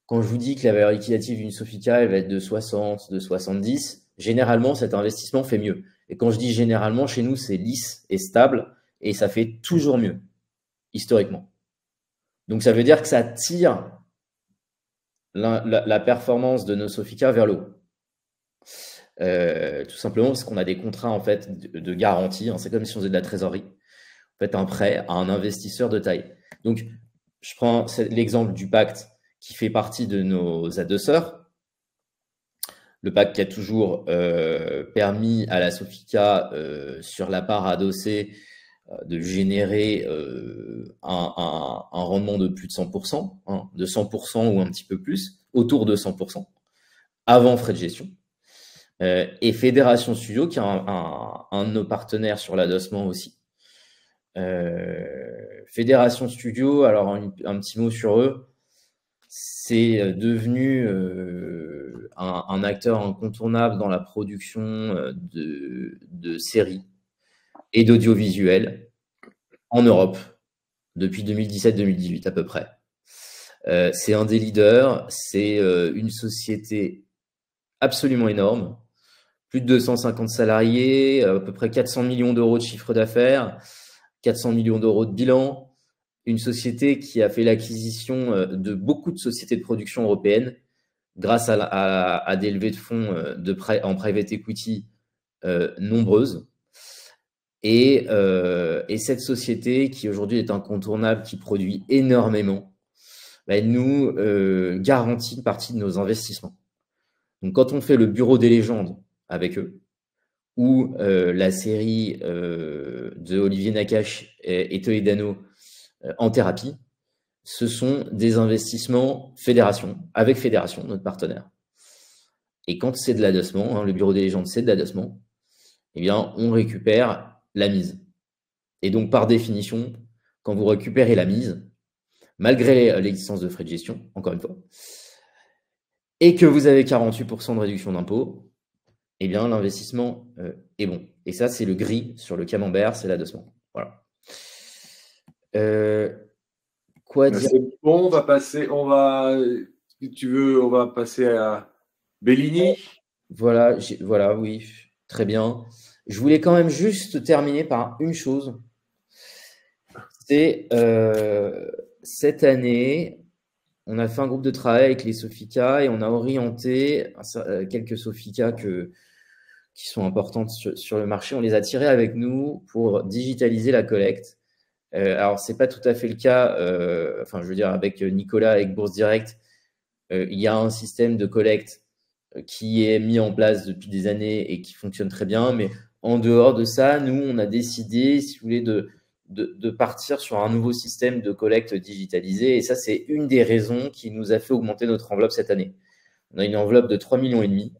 quand je vous dis que la valeur liquidative d'une Sofica, elle va être de 60, de 70, généralement, cet investissement fait mieux. Et quand je dis généralement, chez nous, c'est lisse et stable et ça fait toujours mieux, historiquement. Donc, ça veut dire que ça tire la performance de nos Sofica vers le haut. Tout simplement parce qu'on a des contrats en fait de garantie, hein, c'est comme si on faisait de la trésorerie. En fait, un prêt à un investisseur de taille. Donc, je prends l'exemple du Pacte qui fait partie de nos adosseurs. Le Pacte qui a toujours permis à la Sofica, sur la part adossée, de générer un rendement de plus de 100%, hein, de 100% ou un petit peu plus, autour de 100%, avant frais de gestion. Et Fédération Studio, qui est un de nos partenaires sur l'adossement aussi. Fédération Studio, alors un petit mot sur eux, c'est devenu un acteur incontournable dans la production de séries et d'audiovisuel en Europe depuis 2017-2018 à peu près. C'est un des leaders, c'est une société absolument énorme, plus de 250 salariés, à peu près 400 millions d'euros de chiffre d'affaires, 400 millions d'euros de bilan, une société qui a fait l'acquisition de beaucoup de sociétés de production européennes grâce à des levées de fonds en private equity nombreuses. Et cette société qui aujourd'hui est incontournable, qui produit énormément, elle nous garantit une partie de nos investissements. Donc, quand on fait le Bureau des légendes avec eux, ou la série de Olivier Nakache et Toledano en thérapie, ce sont des investissements fédération, avec Fédération, notre partenaire. Et quand c'est de l'adossement, hein, le Bureau des légendes, c'est de l'adossement, eh bien, on récupère la mise. Et donc, par définition, quand vous récupérez la mise, malgré l'existence de frais de gestion, encore une fois, et que vous avez 48% de réduction d'impôt, eh bien, l'investissement est bon. Et ça, c'est le gris sur le camembert, c'est l'adossement. Voilà. Quoi dire? C'est bon, si tu veux, on va passer à Bellini. Voilà, oui, très bien. Je voulais quand même juste terminer par une chose. C'est cette année, on a fait un groupe de travail avec les Sofica et on a orienté quelques Sofica qui sont importantes sur le marché. On les a tirés avec nous pour digitaliser la collecte. Alors, ce n'est pas tout à fait le cas, enfin, je veux dire, avec Nicolas, avec Bourse Direct, il y a un système de collecte qui est mis en place depuis des années et qui fonctionne très bien. Mais en dehors de ça, nous, on a décidé, si vous voulez, de partir sur un nouveau système de collecte digitalisé. Et ça, c'est une des raisons qui nous a fait augmenter notre enveloppe cette année. On a une enveloppe de 3,5 millions, qui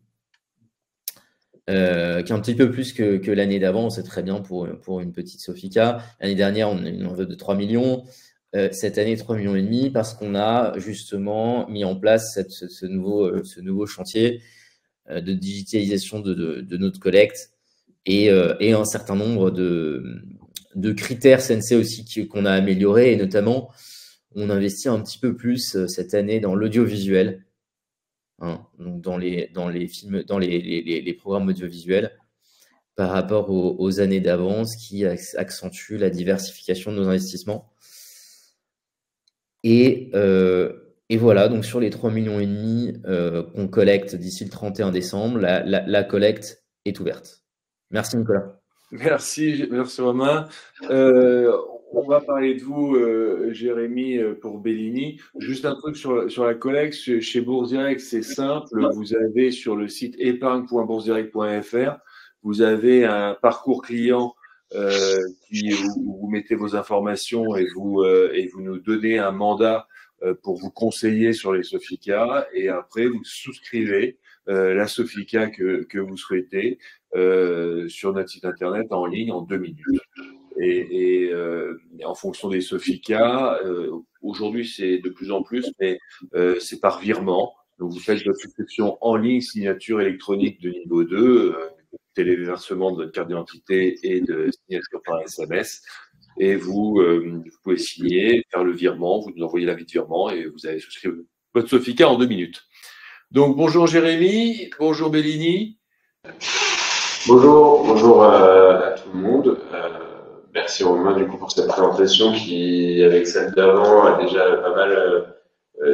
est un petit peu plus que l'année d'avant. C'est très bien pour une petite Sofica. L'année dernière, on a une enveloppe de 3 millions. Cette année, 3,5 millions parce qu'on a justement mis en place ce nouveau chantier de digitalisation de notre collecte et un certain nombre de critères CNC aussi qu'on a améliorés. Et notamment, on investit un petit peu plus cette année dans l'audiovisuel. Donc dans les films, dans les programmes audiovisuels par rapport aux années d'avance, qui accentue la diversification de nos investissements. Et voilà, donc sur les 3,5 millions qu'on collecte d'ici le 31 décembre, la collecte est ouverte. Merci Nicolas. Merci Romain. On va parler de vous, Jérémy, pour Bellini. Juste un truc sur la collecte. Chez Bourse Direct, c'est simple. Vous avez sur le site épargne.boursedirect.fr, vous avez un parcours client où vous mettez vos informations et vous nous donnez un mandat pour vous conseiller sur les Sofica. Et après, vous souscrivez la Sofica que vous souhaitez sur notre site internet en ligne en 2 minutes. Et en fonction des Sofica, aujourd'hui c'est de plus en plus, mais c'est par virement. Donc vous faites votre souscription en ligne, signature électronique de niveau 2, téléversement de votre carte d'identité et de signature par SMS. Et vous pouvez signer, faire le virement, vous nous envoyez l'avis de virement et vous avez souscrit votre Sofica en 2 minutes. Donc bonjour Jérémy, bonjour Bellini. Bonjour à tout le monde. Merci Romain du coup pour cette présentation qui, avec celle d'avant, a déjà pas mal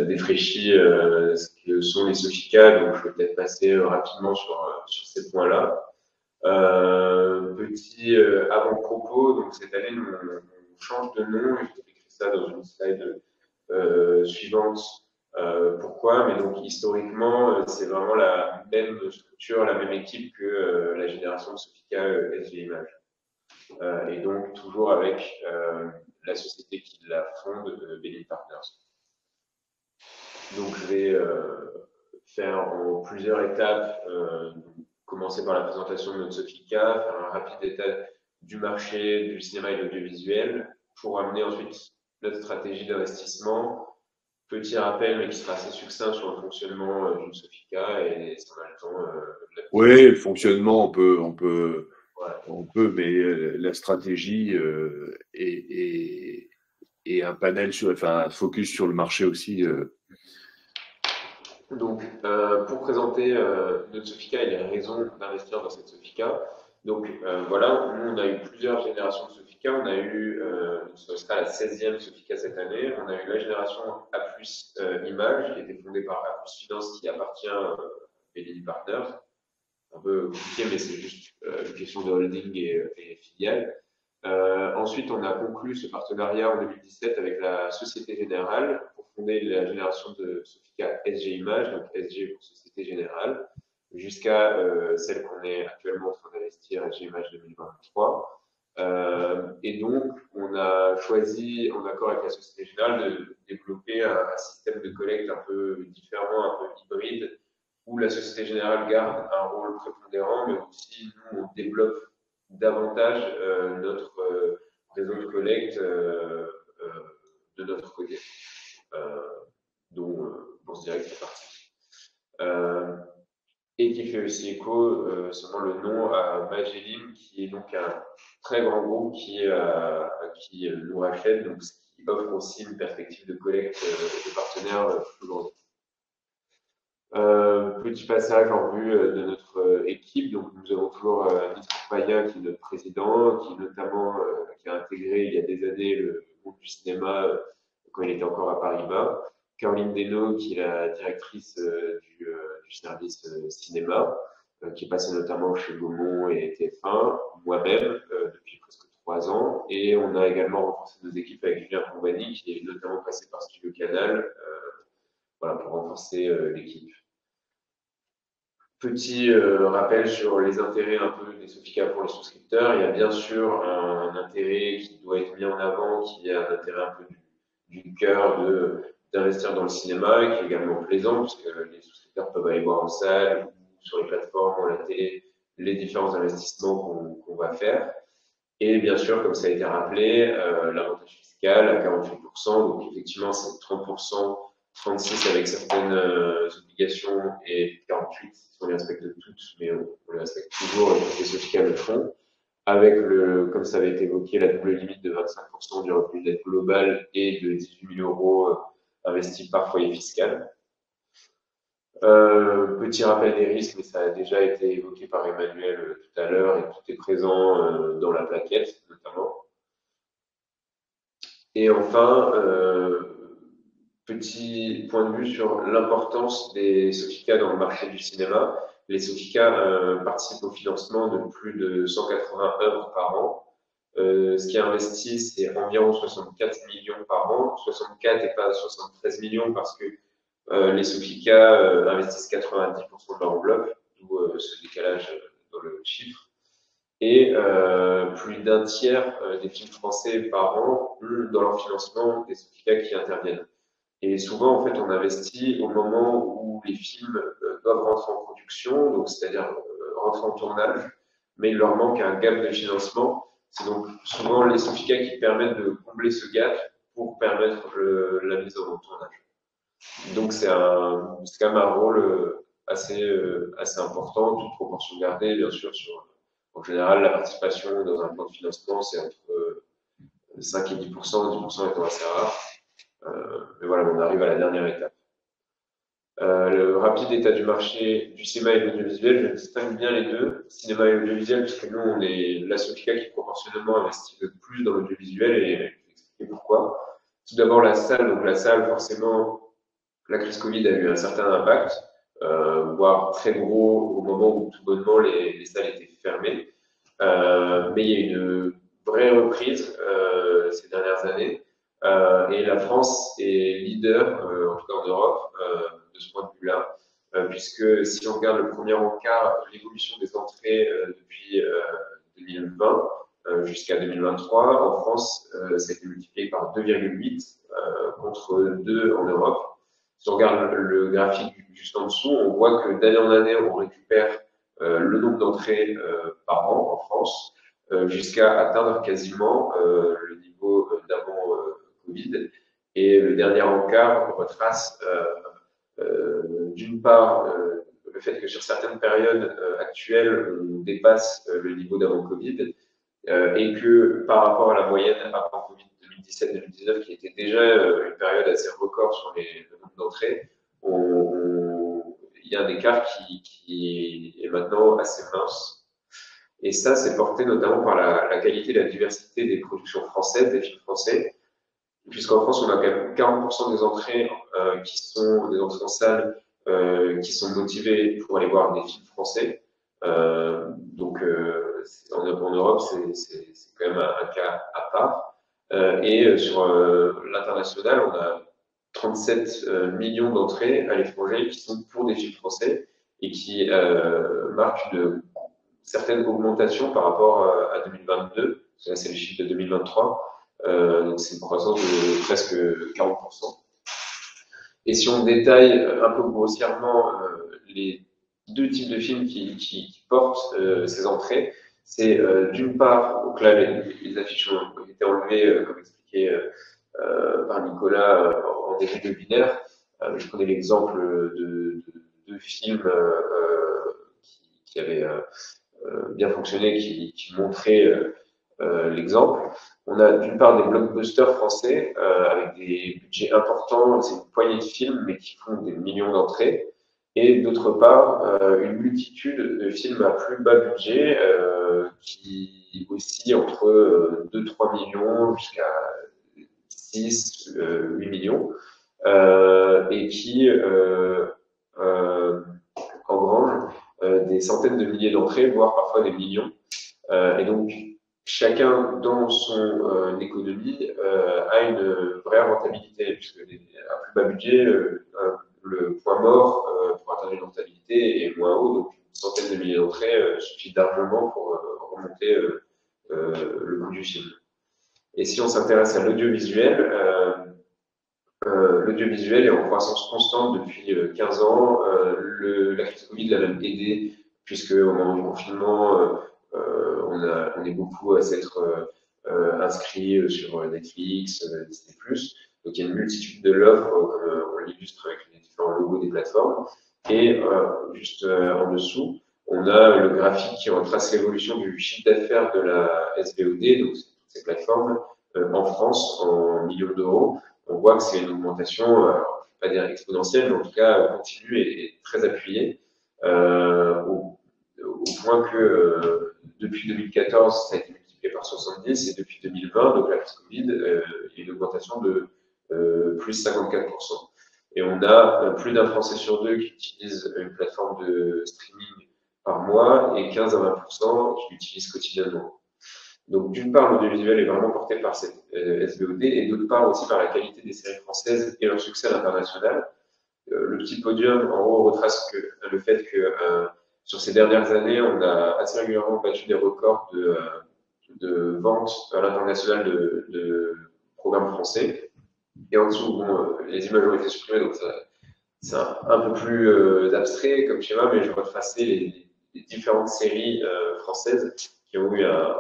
défraîchi ce que sont les Sofica. Donc je vais peut-être passer rapidement sur ces points-là. Petit avant-propos, donc cette année on change de nom et je vais écrire ça dans une slide suivante. Pourquoi? Mais donc historiquement, c'est vraiment la même structure, la même équipe que la génération de Sofica SG Image. Et donc toujours avec la société qui la fonde, Bellini Partners. Donc je vais faire en plusieurs étapes, commencer par la présentation de notre Sofica, faire un rapide état du marché du cinéma et de l'audiovisuel, pour amener ensuite notre stratégie d'investissement. Petit rappel, mais qui sera assez succinct sur le fonctionnement d'une Sofica et si on a le temps. Oui, le fonctionnement, on peut, mais la stratégie et un panel un focus sur le marché aussi. Donc, pour présenter notre Sofica et les raisons d'investir dans cette Sofica. Donc, voilà, nous, on a eu plusieurs générations de Sofica. On a eu, ce sera la 16e Sofica cette année. On a eu la génération A+ Image, qui a été fondée par A+ Finance, qui appartient à Bellini Partners. Un peu compliqué, mais c'est juste une question de holding et filiale. Ensuite, on a conclu ce partenariat en 2017 avec la Société Générale pour fonder la génération de Sofica SG Image, donc SG pour Société Générale, jusqu'à celle qu'on est actuellement en train d'investir, SG Image 2023. Et donc, on a choisi, en accord avec la Société Générale, de développer un système de collecte un peu différent, un peu hybride, où la Société Générale garde un rôle prépondérant, mais aussi nous, on développe davantage notre réseau de collecte de de notre côté, dont Bourse Direct fait partie. Et qui fait aussi écho, seulement le nom, à Magellan, qui est donc un très grand groupe qui nous rachète, donc ce qui offre aussi une perspective de collecte de partenaires plus grande. Petit passage en revue de notre équipe. Donc, nous avons toujours Nicolas Paya, qui est notre président, qui notamment qui a intégré il y a des années le groupe du cinéma quand il était encore à Paribas. Caroline Desnaux, qui est la directrice du service cinéma, qui est passée notamment chez Gaumont et TF1, moi-même depuis presque 3 ans. Et on a également renforcé nos équipes avec Julien Combani, qui est notamment passé par Studio Canal, voilà, pour renforcer l'équipe. Petit rappel sur les intérêts un peu des Sofica pour les souscripteurs. Il y a bien sûr un intérêt qui doit être mis en avant, qui est un intérêt un peu du cœur d'investir dans le cinéma, et qui est également plaisant, puisque les souscripteurs peuvent aller voir en salle ou sur les plateformes ou à la télé les différents investissements qu'on va faire. Et bien sûr, comme ça a été rappelé, l'avantage fiscal à 48%, donc effectivement c'est 30%, 36% avec certaines obligations et 48% si on les respecte toutes, mais on les respecte toujours et toutes les Sofica le font, avec comme ça avait été évoqué, la double limite de 25% du revenu net global et de 18 000 euros investis par foyer fiscal. Petit rappel des risques, mais ça a déjà été évoqué par Emmanuel tout à l'heure et tout est présent dans la plaquette notamment. Et enfin, petit point de vue sur l'importance des Sofica dans le marché du cinéma. Les Sofica participent au financement de plus de 180 œuvres par an. Ce qui est investi, c'est environ 64 millions par an, 64 et pas 73 millions parce que les Sofica investissent 90% de leur enveloppe, d'où ce décalage dans le chiffre. Et plus d'un tiers des films français par an ont dans leur financement des Sofica qui interviennent. Et souvent, en fait, on investit au moment où les films doivent rentrer en production, donc c'est-à-dire rentrer en tournage, mais il leur manque un gap de financement. C'est donc souvent les Sofica qui permettent de combler ce gap pour permettre la mise en tournage. Donc c'est quand même un rôle assez important, toute proportion gardée, bien sûr. En général, la participation dans un plan de financement, c'est entre 5 et 10%, 10% étant assez rare. Mais voilà, on arrive à la dernière étape. Le rapide état du marché du cinéma et de l'audiovisuel, je distingue bien les deux, cinéma et audiovisuel, puisque nous, on est la Sofica qui proportionnellement investit le plus dans l'audiovisuel, et je vais expliquer pourquoi. Tout d'abord, la salle. Donc la salle, forcément, la crise Covid a eu un certain impact, voire très gros au moment où tout bonnement les salles étaient fermées. Mais il y a une vraie reprise ces dernières années. Et la France est leader, en tout cas en Europe, de ce point de vue-là, puisque si on regarde le premier encart, l'évolution des entrées depuis 2020 jusqu'à 2023, en France, ça a été multiplié par 2,8 contre 2 en Europe. Si on regarde le graphique juste en dessous, on voit que d'année en année, on récupère le nombre d'entrées par an en France, jusqu'à atteindre quasiment le niveau d'avant Covid. Et le dernier encart retrace d'une part le fait que sur certaines périodes actuelles, on dépasse le niveau d'avant Covid, et que par rapport à la moyenne avant Covid 2017-2019, qui était déjà une période assez record sur le nombre d'entrées, il y a un écart qui est maintenant assez mince. Et ça, c'est porté notamment par la qualité et la diversité des productions françaises, des films français, puisqu'en France, on a quand même 40% des entrées qui sont des entrées en salle qui sont motivées pour aller voir des films français. Donc, en Europe, c'est quand même un cas à part. Et sur l'international, on a 37 millions d'entrées à l'étranger qui sont pour des films français et qui marquent une certaine augmentation par rapport à 2022. Là, c'est les chiffres de 2023. Donc, c'est une croissance de presque 40%. Et si on détaille un peu grossièrement les deux types de films qui portent ces entrées, c'est d'une part, donc là les affiches ont été enlevées comme expliqué par Nicolas en dérive binaire. Je prenais l'exemple de deux films qui avaient bien fonctionné, qui montraient l'exemple. On a d'une part des blockbusters français avec des budgets importants, c'est une poignée de films, mais qui font des millions d'entrées. Et d'autre part, une multitude de films à plus bas budget qui oscillent entre 2-3 millions jusqu'à 6, 8 millions et qui engrangent des centaines de milliers d'entrées, voire parfois des millions. Et donc, chacun dans son économie a une vraie rentabilité, puisque à plus bas budget, le point mort pour atteindre une rentabilité est moins haut, donc une centaine de milliers d'entrées suffit largement pour remonter le coût du film. Et si on s'intéresse à l'audiovisuel, l'audiovisuel est en croissance constante depuis 15 ans. La crise Covid l'a même aidé, puisque au moment du confinement, on est beaucoup à s'être inscrit sur Netflix, Disney+. Donc il y a une multitude de l'offre, comme on l'illustre avec les différents logos des plateformes. Et juste en dessous, on a le graphique qui retrace l'évolution du chiffre d'affaires de la SVOD, donc toutes ces plateformes, en France, en millions d'euros. On voit que c'est une augmentation, je ne vais pas dire exponentielle, mais en tout cas continue et très appuyée, au point que depuis 2014, ça a été multiplié par 70, et depuis 2020, donc la crise Covid, il y a une augmentation de plus 54%. Et on a plus d'un Français sur deux qui utilise une plateforme de streaming par mois et 15 à 20% qui l'utilisent quotidiennement. Donc, d'une part, l'audiovisuel est vraiment porté par cette SVOD et d'autre part aussi par la qualité des séries françaises et leur succès à l'international. Le petit podium en haut retrace le fait que sur ces dernières années, on a assez régulièrement battu des records de vente à l'international de programmes français. Et en dessous, bon, les images ont été supprimées, donc c'est un peu plus abstrait comme schéma, mais je retraçais les différentes séries françaises qui ont eu un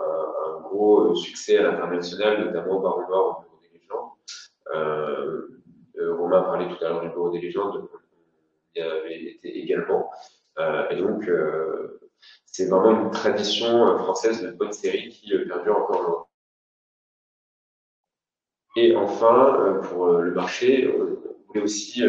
gros succès à l'international, notamment Baron Noir au Bureau des légendes. Romain parlait tout à l'heure du Bureau des légendes, il y avait été également. Et donc, c'est vraiment une tradition française de bonnes séries qui perdure encore aujourd'hui. Et enfin, pour le marché, on voulait aussi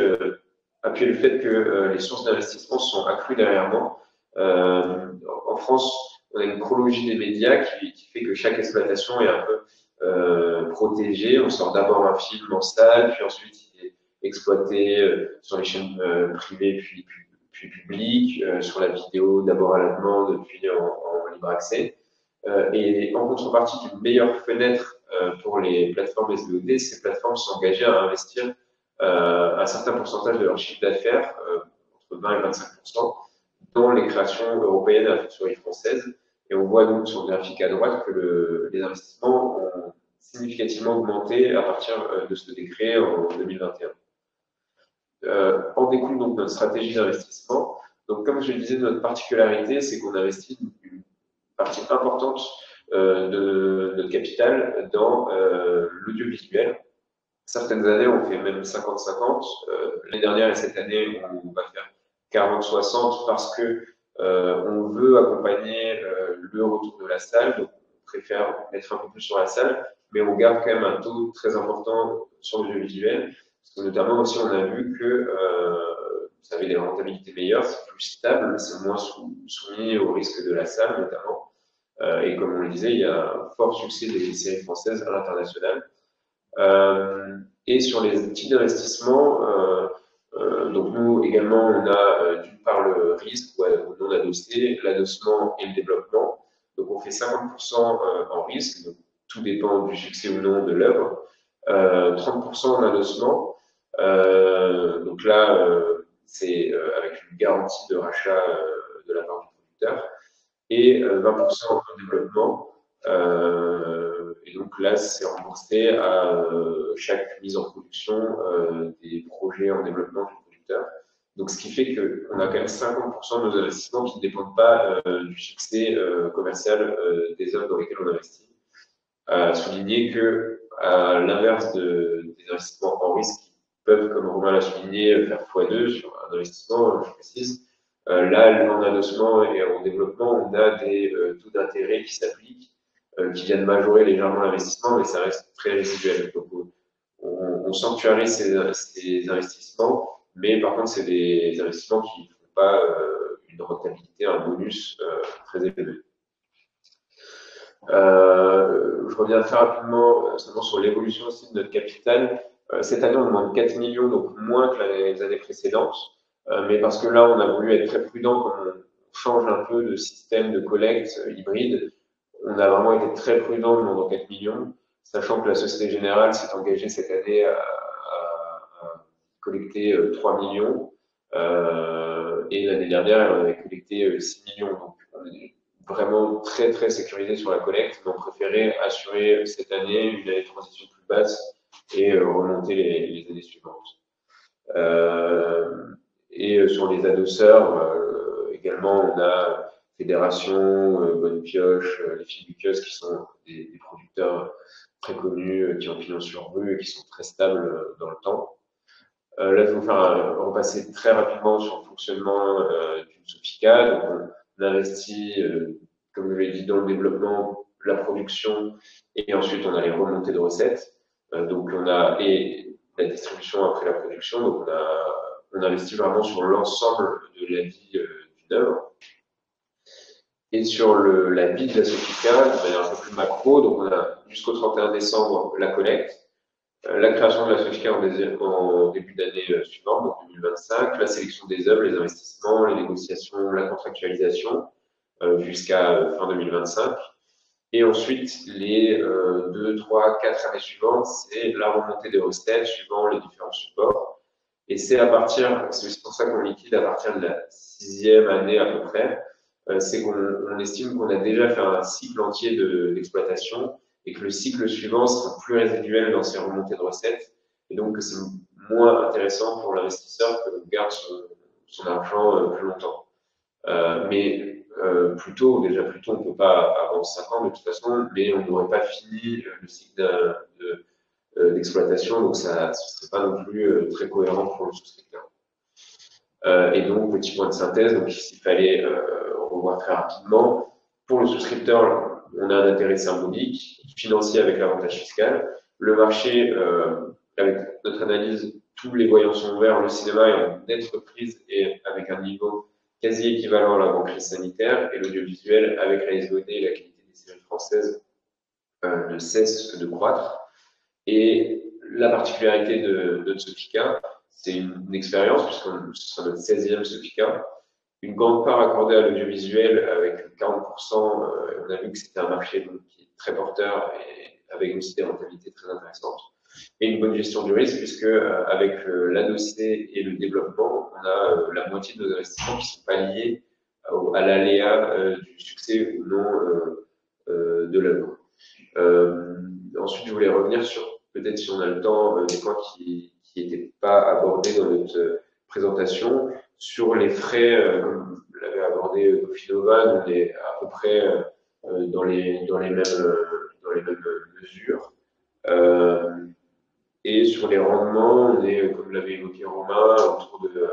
appuyer le fait que les sources d'investissement sont accrues dernièrement. En France, on a une chronologie des médias qui fait que chaque exploitation est un peu protégée. On sort d'abord un film en salle, puis ensuite il est exploité sur les chaînes privées, puis publiques, sur la vidéo, d'abord à la demande, puis en libre accès. Et en contrepartie d'une meilleure fenêtre pour les plateformes SVOD, ces plateformes sont engagées à investir un certain pourcentage de leur chiffre d'affaires, entre 20 et 25%, dans les créations européennes à la française. Et on voit donc sur le graphique à droite que les investissements ont significativement augmenté à partir de ce décret en 2021. En découle donc notre stratégie d'investissement. Donc, comme je le disais, notre particularité, c'est qu'on investit une partie importante de notre capital dans l'audiovisuel. Certaines années, on fait même 50-50. L'année dernière et cette année, on va faire 40-60 parce que on veut accompagner le retour de la salle. Donc, on préfère mettre un peu plus sur la salle, mais on garde quand même un taux très important sur l'audiovisuel. Parce que notamment aussi, on a vu que ça avait des rentabilités meilleures, c'est plus stable, c'est moins soumis au risque de la salle notamment. Et comme on le disait, il y a un fort succès des séries françaises à l'international. Et sur les types d'investissement, donc nous également, on a d'une part le risque ou non adossé, l'adossement et le développement. Donc on fait 50% en risque, donc tout dépend du succès ou non de l'œuvre. 30% en adossement. Donc là, c'est avec une garantie de rachat de la part du producteur. Et 20% en développement. Et donc là, c'est remboursé à chaque mise en production des projets en développement du producteur. Donc, ce qui fait qu'on a quand même 50% de nos investissements qui ne dépendent pas du succès commercial des œuvres dans lesquelles on investit. Souligner que à l'inverse des investissements en risque qui peuvent, comme Romain l'a souligné, faire x2 sur un investissement, je précise. Là, en adossement et en développement, on a des taux d'intérêt qui s'appliquent, qui viennent majorer légèrement l'investissement, mais ça reste très résiduel. Donc, on sanctuarise ces investissements, mais par contre, c'est des investissements qui ne font pas une rentabilité, un bonus très élevé. Je reviens très rapidement seulement sur l'évolution aussi de notre capital. Cette année, on demande 4 millions, donc moins que les années précédentes. Mais parce que là, on a voulu être très prudent, comme on change un peu de système de collecte hybride, on a vraiment été très prudent en demandant 4 millions, sachant que la Société Générale s'est engagée cette année à collecter 3 millions. Et l'année dernière, elle en avait collecté 6 millions. Donc, on est vraiment très, très sécurisé sur la collecte. Mais on préférait assurer cette année une année de transition plus basse et remonter les années suivantes. Et sur les adosseurs, également, on a Fédération, Bonne Pioche, les filles du kiosque qui sont des producteurs très connus, qui ont pignon sur rue et qui sont très stables dans le temps. Là, il faut repasser très rapidement sur le fonctionnement d'une Sofica. Donc, on investit, comme je l'ai dit, dans le développement, la production, et ensuite on a les remontées de recettes. Donc, et la distribution après la production. Donc, on investit vraiment sur l'ensemble de la vie d'une œuvre. Et sur la vie de la Sofica, de manière un peu plus macro, donc on a jusqu'au 31 décembre la collecte, la création de la Sofica en début d'année suivante, donc 2025, la sélection des œuvres, les investissements, les négociations, la contractualisation jusqu'à fin 2025. Et ensuite, les 2, 3, 4 années suivantes, c'est la remontée des recettes suivant les différents supports. Et c'est aussi pour ça qu'on liquide à partir de la 6e année à peu près, c'est qu'on estime qu'on a déjà fait un cycle entier d'exploitation et que le cycle suivant sera plus résiduel dans ses remontées de recettes, et donc que c'est moins intéressant pour l'investisseur que de garder son argent plus longtemps. Mais plus tôt, on ne peut pas avant 5 ans de toute façon, mais on n'aurait pas fini le cycle d'exploitation, donc ça ne serait pas non plus très cohérent pour le souscripteur. Et donc, petit point de synthèse, donc il fallait revoir très rapidement. Pour le souscripteur, on a un intérêt symbolique, financier avec l'avantage fiscal. Le marché, avec notre analyse, tous les voyants sont ouverts. Le cinéma est en nette reprise et avec un niveau quasi équivalent à l'avant-crise sanitaire. Et l'audiovisuel, avec la SVOD et la qualité des séries françaises, ne cesse de croître. Et la particularité de Sofica, c'est une expérience, puisqu'on sera notre 16e Sofica, une grande part accordée à l'audiovisuel avec 40%. On a vu que c'était un marché qui est très porteur et avec aussi des rentabilités très intéressantes. Et une bonne gestion du risque, puisque avec l'adossé et le développement, on a la moitié de nos investissements qui ne sont pas liés à l'aléa du succès ou non de l'œuvre. Ensuite, je voulais revenir sur, peut-être si on a le temps, des points qui n'étaient pas abordés dans notre présentation. Sur les frais, comme l'avait abordé Cofinova, on est à peu près dans les mêmes mesures. Et sur les rendements, on est, comme l'avait évoqué Romain, autour de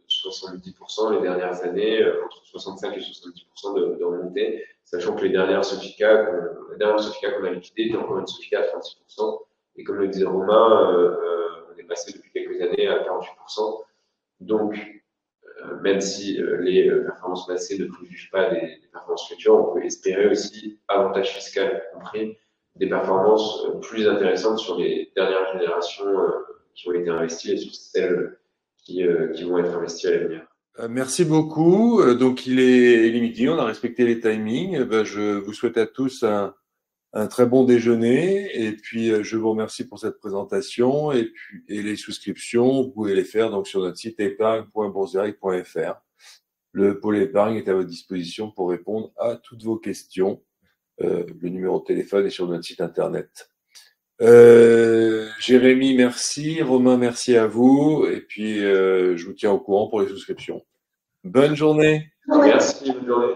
70% les dernières années, entre 65 et 70% de remontée, sachant que la dernière Sofica qu'on a liquidée était encore une Sofica à 36%. Et comme le disait Romain, on est passé depuis quelques années à 48%. Donc, même si les performances passées ne préjugent pas des performances futures, on peut espérer aussi, avantage fiscal compris, des performances plus intéressantes sur les dernières générations qui ont été investies et sur celles qui vont être investies à l'avenir. Merci beaucoup. Donc, il est midi, on a respecté les timings. Je vous souhaite à tous un très bon déjeuner, et puis je vous remercie pour cette présentation, et les souscriptions, vous pouvez les faire donc sur notre site épargne.bourse-direct.fr. Le pôle épargne est à votre disposition pour répondre à toutes vos questions. Le numéro de téléphone est sur notre site internet. Jérémy, merci. Romain, merci à vous, et puis je vous tiens au courant pour les souscriptions. Bonne journée. Merci, bonne journée.